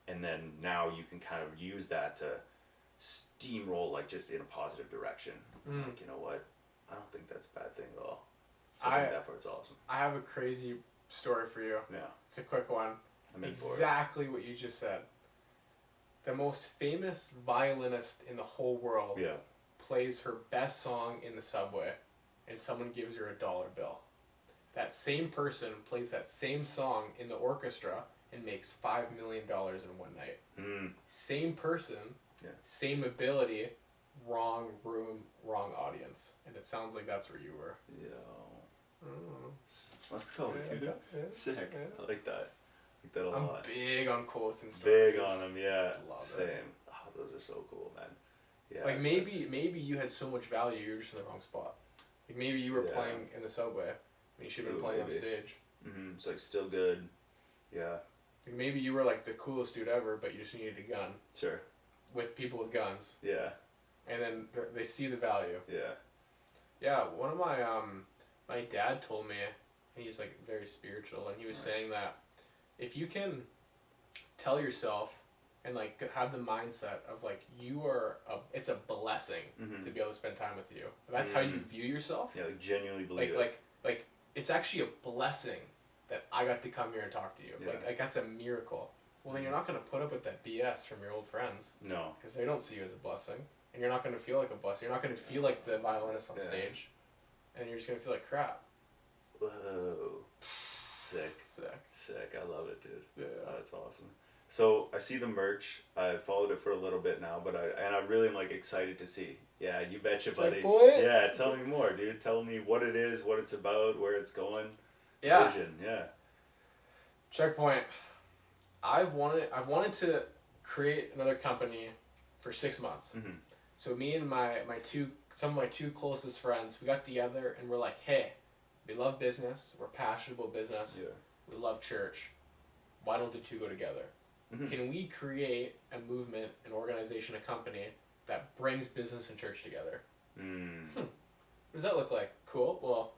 and then now you can kind of use that to steamroll like just in a positive direction. Like, you know what? I don't think that's a bad thing at all. So I think that part's awesome. I have a crazy story for you. Yeah. It's a quick one. I'm in for it. Exactly what you just said. The most famous violinist in the whole world plays her best song in the subway, and someone gives her $1 bill. That same person plays that same song in the orchestra and makes $5 million in one night. Same person, same ability, wrong room, wrong audience. And it sounds like that's where you were. Yeah. Let's go, dude. Sick. I like that. I like that a lot. I'm big on quotes and stories. Big on them, yeah. Love Same. it. Oh, those are so cool, man. Yeah. Like maybe you had so much value, you're just in the wrong spot. Like maybe you were playing in the subway, and you should have been playing on stage. It's like still good. Yeah. Like maybe you were like the coolest dude ever, but you just needed a gun. Sure. With people with guns. Yeah. And then they see the value. Yeah. Yeah, one of my my dad told me, and he's like very spiritual, and he was saying that if you can tell yourself and like have the mindset of like it's a blessing to be able to spend time with you. That's how you view yourself. Yeah, like genuinely believe it. Like it's actually a blessing that I got to come here and talk to you. Yeah. Like that's a miracle. Well, then you're not going to put up with that BS from your old friends. No. Because they don't see you as a blessing. And you're not going to feel like a blessing. You're not going to feel like the violinist on stage. And you're just going to feel like crap. Whoa. Sick. Sick. I love it, dude. Yeah. Oh, that's awesome. So I see the merch. I followed it for a little bit now, but I really am like excited to see. Yeah, you betcha, buddy. Yeah, tell me more, dude. Tell me what it is, what it's about, where it's going. Yeah. Vision. Yeah. Checkpoint. I've wanted to create another company for 6 months. So me and some of my two closest friends, we got together and we're like, hey, we love business, we're passionate about business, we love church. Why don't the two go together? Can we create a movement, an organization, a company that brings business and church together? What does that look like? Cool. Well,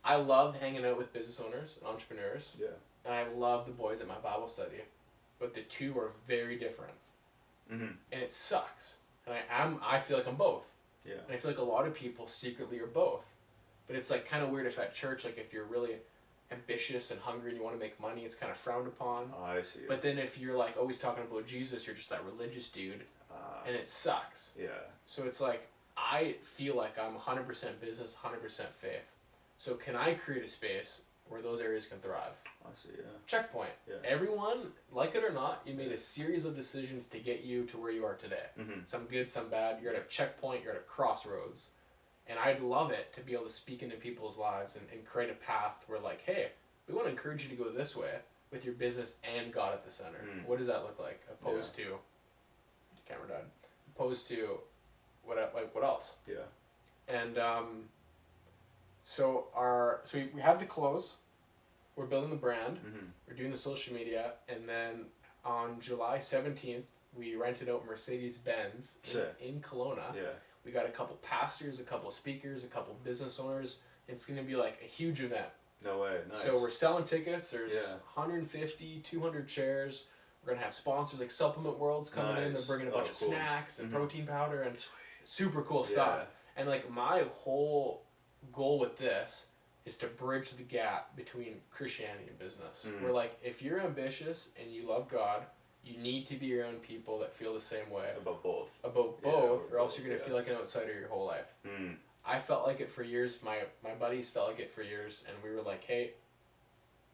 I love hanging out with business owners and entrepreneurs. Yeah. And I love the boys at my Bible study. But the two are very different. And it sucks. And I feel like I'm both. Yeah. And I feel like a lot of people secretly are both. But it's like kind of weird if at church, like if you're really ambitious and hungry and you want to make money, it's kind of frowned upon. Oh, I see. But then if you're like always talking about Jesus, you're just that religious dude. And it sucks. Yeah. So it's like, I feel like I'm 100% business, 100% faith. So can I create a space where those areas can thrive? I see, yeah. Checkpoint. Yeah. Everyone, like it or not, you made a series of decisions to get you to where you are today. Some good, some bad. You're at a checkpoint, you're at a crossroads. And I'd love it to be able to speak into people's lives and create a path where like, hey, we want to encourage you to go this way with your business and God at the center. What does that look like? Opposed to, camera died. Opposed to, what else? Yeah. And so we have the clothes. We're building the brand. We're doing the social media, and then on July 17th, we rented out Mercedes-Benz in Kelowna. Yeah. We got a couple pastors, a couple speakers, a couple business owners. It's going to be like a huge event. No way. Nice. So we're selling tickets. There's 150, 200 chairs. We're gonna have sponsors like Supplement World's coming in. They're bringing a bunch of snacks and protein powder and super cool stuff. And like my whole goal with this is to bridge the gap between Christianity and business. Where like if you're ambitious and you love God, you need to be around people that feel the same way about both. Or else you're gonna feel like an outsider your whole life. I felt like it for years. My buddies felt like it for years, and we were like, hey,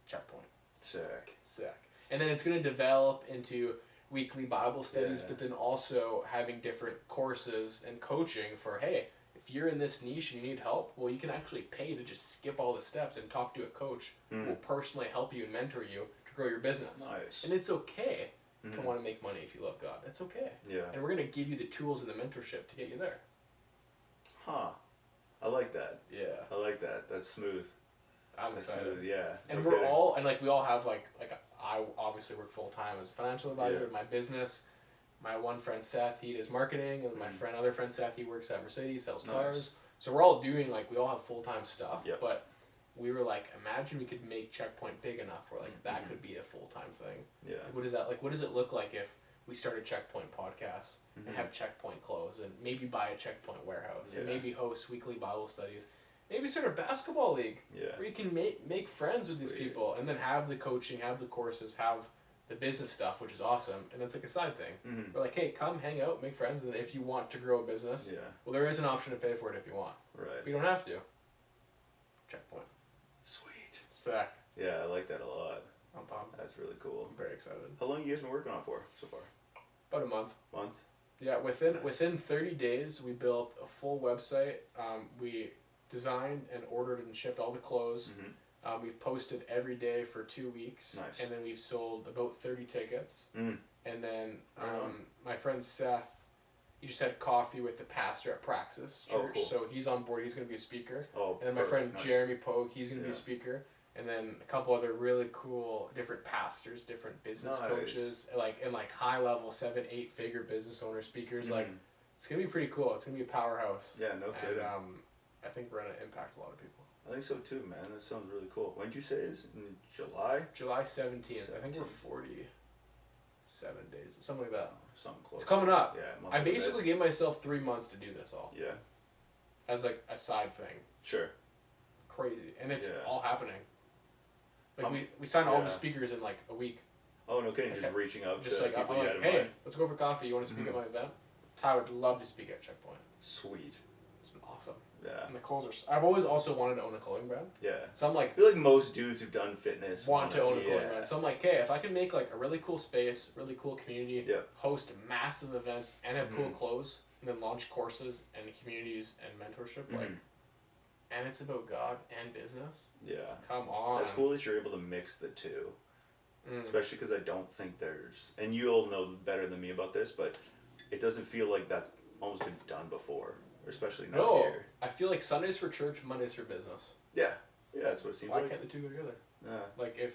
Checkpoint. Sick. And then it's going to develop into weekly Bible studies, but then also having different courses and coaching for, hey, if you're in this niche and you need help, well, you can actually pay to just skip all the steps and talk to a coach who will personally help you and mentor you to grow your business. Nice. And it's okay to want to make money if you love God. That's okay. Yeah. And we're going to give you the tools and the mentorship to get you there. Huh. I like that. Yeah. I like that. That's smooth. I'm excited. Smooth, yeah. And we're all, and like we all have like I obviously work full time as a financial advisor in my business. My one friend Seth, he does marketing, and my other friend Seth, he works at Mercedes, sells cars. So we're all doing like, we all have full time stuff. Yep. But we were like, imagine we could make Checkpoint big enough where like that could be a full time thing. Yeah. Like, what is that like? What does it look like if we start a Checkpoint podcast and have Checkpoint clothes and maybe buy a Checkpoint warehouse and maybe host weekly Bible studies? Maybe start a basketball league where you can make friends with these people and then have the coaching, have the courses, have the business stuff, which is awesome. And it's like a side thing. We're like, hey, come hang out, make friends, and if you want to grow a business, well, there is an option to pay for it if you want. Right. But you don't have to. Checkpoint. Sweet. Sick. Yeah, I like that a lot. I'm pumped. That's really cool. I'm very excited. How long have you guys been working on it for so far? About a month. Month? Yeah, within 30 days, we built a full website. We designed and ordered and shipped all the clothes. We've posted every day for 2 weeks. Nice. And then we've sold about 30 tickets. And then my friend Seth, he just had coffee with the pastor at Praxis Church. Cool. So he's on board. He's going to be a speaker. Oh, and then my friend nice. Jeremy Pogue, he's going to be a speaker. And then a couple other really cool different pastors, different business coaches, and high level 7-8 figure business owner speakers. Like, it's going to be pretty cool. It's going to be a powerhouse. Yeah, no kidding. And I think we're going to impact a lot of people. I think so too, man. That sounds really cool. When did you say it is? In July? July 17th. I think we're 47 days. Something like that. Something close. It's coming up. Yeah. I basically gave myself 3 months to do this all. Yeah. As like a side thing. Sure. Crazy. And it's all happening. Like we signed all the speakers in like a week. Oh, no kidding. Just reaching out just to like, people I'm you like, had in hey, mind. let's go for coffee. You want to speak at my event? Ty would love to speak at Checkpoint. Sweet. It's been awesome. Yeah. And the clothes are... I've always also wanted to own a clothing brand. Yeah. So I'm like... I feel like most dudes who've done fitness want to own a clothing brand. So I'm like, hey, if I can make like a really cool space, really cool community, host massive events, and have cool clothes, and then launch courses and communities and mentorship, like... And it's about God and business. Yeah. Come on. It's cool that you're able to mix the two. Especially because I don't think there's... And you'll know better than me about this, but it doesn't feel like that's almost been done before. Especially not here. I feel like Sundays for church, Mondays for business. Yeah. Yeah, that's what it seems Why like. can't the two go together? Yeah. Like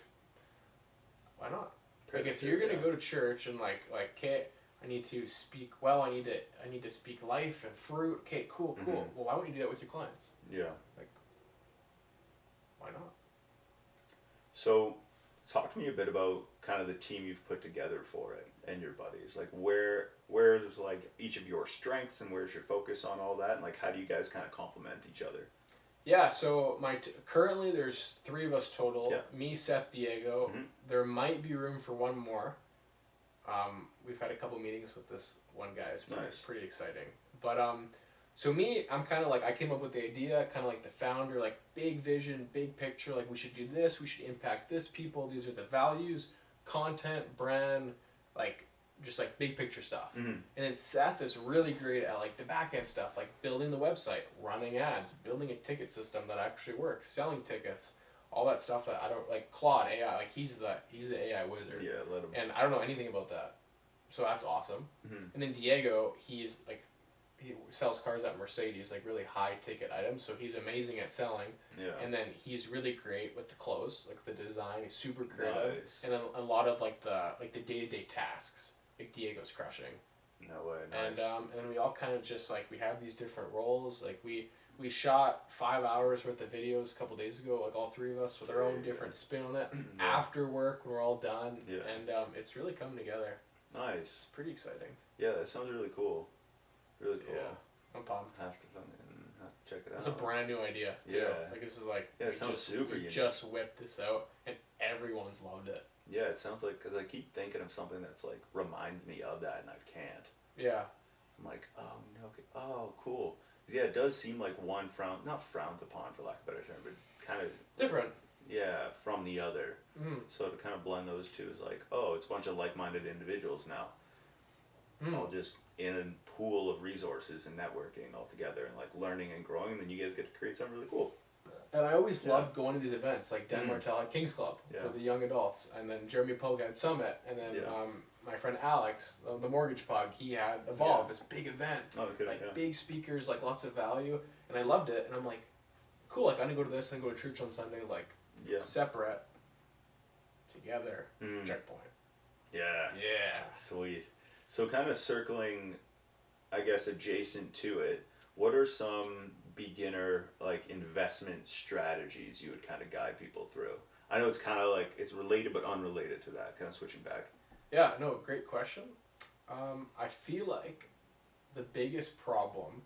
why not? Like if you're gonna go to church and like okay, I need to speak well, I need to speak life and fruit. Okay, cool. Well, why won't you do that with your clients? Yeah. Like, why not? So, talk to me a bit about kind of the team you've put together for it and your buddies. Like where's like each of your strengths and where's your focus on all that, and like how do you guys kind of complement each other? Yeah, so currently there's 3 of us total. Yeah. Me, Seth, Diego. There might be room for one more. We've had a couple meetings with this one guy. It's pretty exciting. But so me, I'm kind of like, I came up with the idea, kind of like the founder, like big vision, big picture, like we should do this, we should impact this people, these are the values, content, brand, like just like big picture stuff. And then Seth is really great at like the back end stuff, like building the website, running ads, building a ticket system that actually works, selling tickets, all that stuff that I don't like. Claude AI, like he's the AI wizard. Yeah, let him. And I don't know anything about that, so that's awesome. And then Diego, he's like, he sells cars at Mercedes, like really high ticket items, so he's amazing at selling. Yeah. And then he's really great with the clothes, like the design. He's super creative. Nice. And then a lot of like the day-to-day tasks, like Diego's crushing. No way. Nice. And then we all kind of just like, we have these different roles. Like we we shot 5 hours worth of videos a couple days ago, like all three of us with our own different spin on it. After work, we're all done, and it's really coming together. Nice. It's pretty exciting. Yeah, that sounds really cool. Really cool. Yeah, I'm pumped. Have to check it out. It's a brand new idea, too. Yeah. Like, this is like, it sounds super we unique. just whipped this out, and everyone's loved it. Yeah, it sounds like, because I keep thinking of something that's like, reminds me of that, and I can't. Yeah. So I'm like, oh, no, okay. Oh, cool. Yeah, it does seem like one not frowned upon, for lack of a better term, but kind of... Different. Yeah, from the other. Mm. So to kind of blend those two is like, oh, it's a bunch of like-minded individuals now. All just in a pool of resources and networking all together and like learning and growing, and then you guys get to create something really cool. And I always loved going to these events, like Dan Martell at King's Club for the young adults, and then Jeremy Pogue at Summit, and then my friend Alex, the Mortgage Pug, he had Evolve, this big event, big speakers, like lots of value, and I loved it, and I'm like, cool, like I'm gonna go to this and go to church on Sunday, like separate, together, checkpoint. Yeah. Sweet. So kind of circling, I guess, adjacent to it, what are some beginner like investment strategies you would kind of guide people through? I know it's kind of like, it's related but unrelated to that, kind of switching back. Yeah, no, great question. I feel like the biggest problem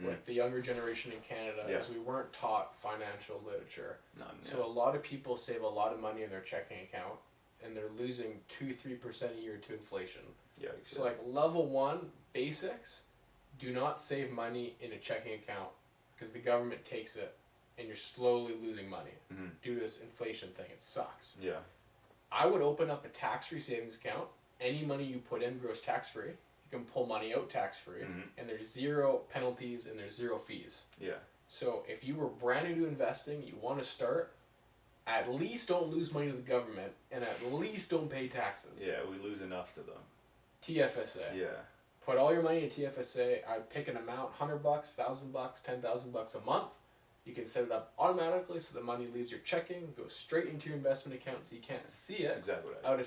with the younger generation in Canada is we weren't taught financial literature. So a lot of people save a lot of money in their checking account, and they're losing 2-3% a year to inflation. Yeah. So like level 1 basics, do not save money in a checking account because the government takes it and you're slowly losing money due to this inflation thing. It sucks. Yeah. I would open up a tax-free savings account. Any money you put in grows tax-free. You can pull money out tax-free, and there's 0 penalties and there's 0 fees. Yeah. So if you were brand new to investing, you want to start, at least don't lose money to the government, and at least don't pay taxes. Yeah, we lose enough to them. TFSA. Yeah. Put all your money in TFSA. I'd pick an amount, $100, $1,000, $10,000 a month. You can set it up automatically so the money leaves your checking, goes straight into your investment account so you can't see it. That's exactly what I out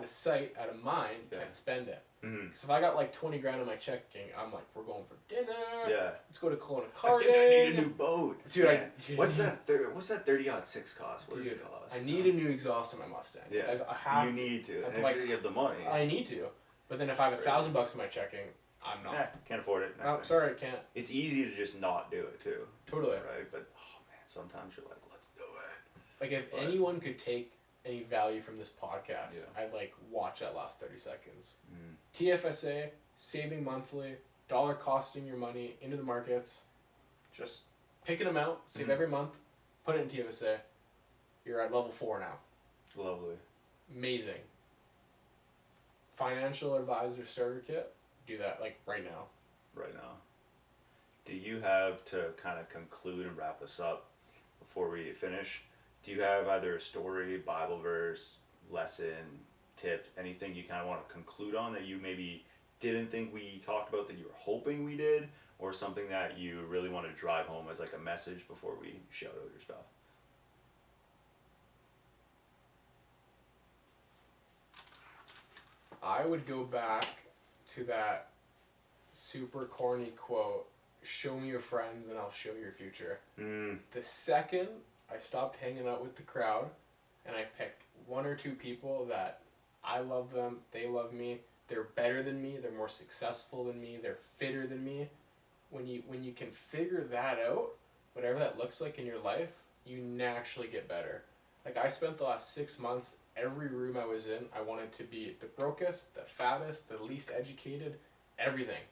of sight, out of mind, you can't spend it. Because if I got like 20 grand in my checking, I'm like, we're going for dinner. Yeah. Let's go to Kelowna I think I need a new boat. Dude, what's that 30-06 cost? What does it cost? I need a new exhaust on my Mustang. Yeah. Like, I have you need to. And like, if you have the money. I need to. But then if I have $1,000 in my checking, I'm not. Can't afford it. I'm sorry, I can't. It's easy to just not do it too. Totally. Right? But sometimes you're like, let's do it. Like if anyone could take any value from this podcast, I'd like watch that last 30 seconds. TFSA, saving monthly, dollar costing your money into the markets, just pick an amount, save every month, put it in TFSA. You're at level 4 now. Lovely. Amazing. Financial advisor starter kit, do that like right now. Right now. Do you have, to kind of conclude and wrap us up before we finish, do you have either a story, Bible verse, lesson, tip, anything you kind of want to conclude on that you maybe didn't think we talked about that you were hoping we did, or something that you really want to drive home as like a message before we shout out your stuff? I would go back to that super corny quote, show me your friends and I'll show your future. The second I stopped hanging out with the crowd and I picked 1 or 2 people that I love them, they love me, they're better than me, they're more successful than me, they're fitter than me. When you can figure that out, whatever that looks like in your life, you naturally get better. Like I spent the last 6 months, every room I was in, I wanted to be the brokest, the fattest, the least educated, everything.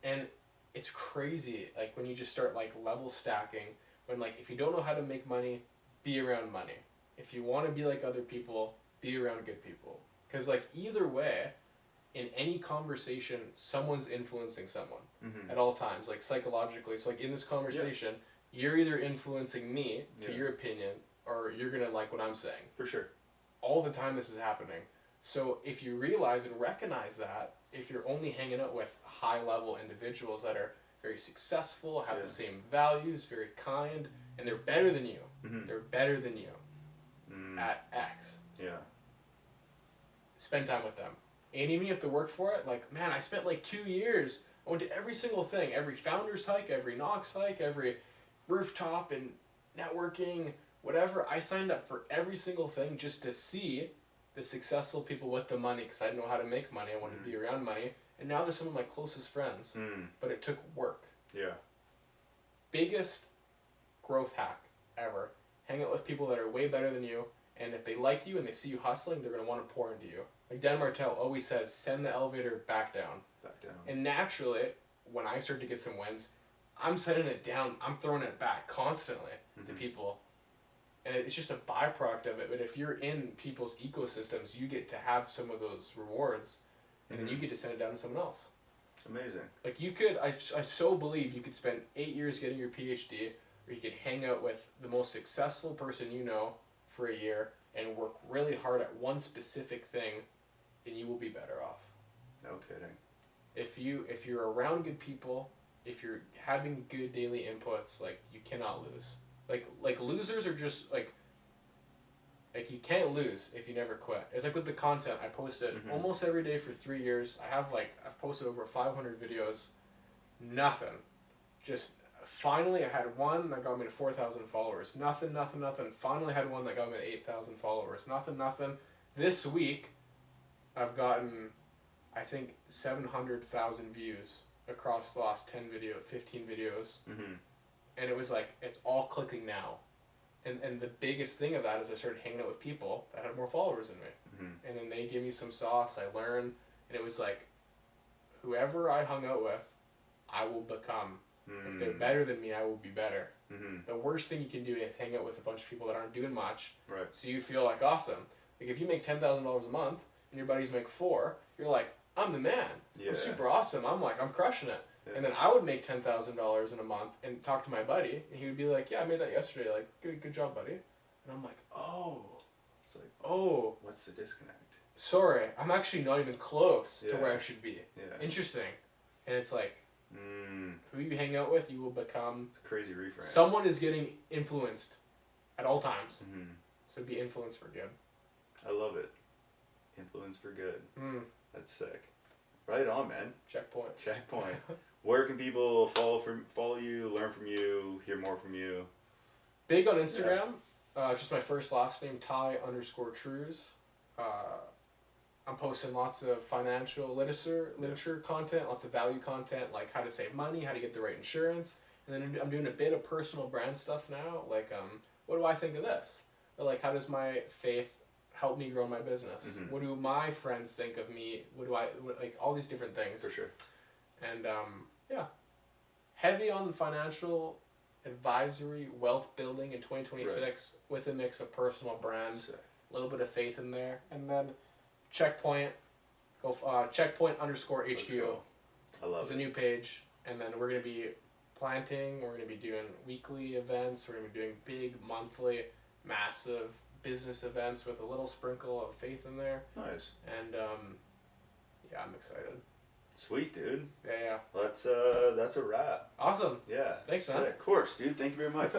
And it's crazy, like when you just start like level stacking, when like if you don't know how to make money, be around money. If you want to be like other people, be around good people. Because like either way, in any conversation, someone's influencing someone at all times, like psychologically. So like in this conversation, you're either influencing me to your opinion, or you're going to like what I'm saying. For sure. All the time this is happening. So if you realize and recognize that, if you're only hanging out with high-level individuals that are very successful, have the same values, very kind, and they're better than you. They're better than you at X. Yeah. Spend time with them. And even if you have to work for it, like, man, I spent like 2 years I went to every single thing, every founder's hike, every Knox hike, every rooftop and networking, whatever. I signed up for every single thing just to see the successful people with the money, because I didn't know how to make money. I wanted to be around money. And now they're some of my closest friends. But it took work. Yeah. Biggest growth hack ever. Hang out with people that are way better than you, and if they like you and they see you hustling, they're going to want to pour into you. Like Dan Martell always says, send the elevator back down. Back down. And naturally, when I start to get some wins, I'm sending it down, I'm throwing it back constantly to people. And it's just a byproduct of it. But if you're in people's ecosystems, you get to have some of those rewards, and then you get to send it down to someone else. Amazing. Like you could, I so believe you could spend 8 years getting your PhD, or you could hang out with the most successful person you know for a year and work really hard at one specific thing, and you will be better off. No kidding. If you're around good people, if you're having good daily inputs, like you cannot lose. Like losers are just like you can't lose if you never quit. It's like with the content I posted almost every day for 3 years. I've posted over 500 videos. Nothing. Just finally I had one that got me to 4,000 followers. Nothing. Finally I had one that got me to 8,000 followers. Nothing. This week I've gotten, I think, 700,000 views across the last 15 videos. And it was like, it's all clicking now. And the biggest thing of that is I started hanging out with people that had more followers than me. And then they gave me some sauce, I learned, and it was like, whoever I hung out with, I will become. If they're better than me, I will be better. The worst thing you can do is hang out with a bunch of people that aren't doing much, so you feel like awesome. Like if you make $10,000 a month, and your buddies make $4,000, you're like, I'm the man. I'm super awesome. I'm crushing it. And then I would make $10,000 in a month and talk to my buddy, and he would be like, yeah, I made that yesterday. Like, good job, buddy. And I'm like, oh. It's like, what's the disconnect? Sorry, I'm actually not even close to where I should be. Interesting. And it's like, who you hang out with, you will become. It's a crazy reframe. Someone is getting influenced at all times. So be influenced for good. I love it. Influence for good. That's sick. Right on, man. Checkpoint. Where can people follow you, learn from you, hear more from you? Big on Instagram. Just my first last name, Ty_Trusz. I'm posting lots of financial literature content, lots of value content, like how to save money, how to get the right insurance. And then I'm doing a bit of personal brand stuff now, like what do I think of this? Or like how does my faith help me grow my business? What do my friends think of me? Like all these different things. For sure. And heavy on financial advisory, wealth building in 2026 with a mix of personal brand, a little bit of faith in there, and then Checkpoint, Checkpoint_HQ. I love it. It's a new page, and then we're gonna be planting. We're gonna be doing weekly events. We're gonna be doing big monthly, massive business events with a little sprinkle of faith in there. Nice. And I'm excited. Sweet, dude. Yeah. That's a wrap. Awesome. Yeah. Thanks, sick. man. Of course, dude. Thank you very much.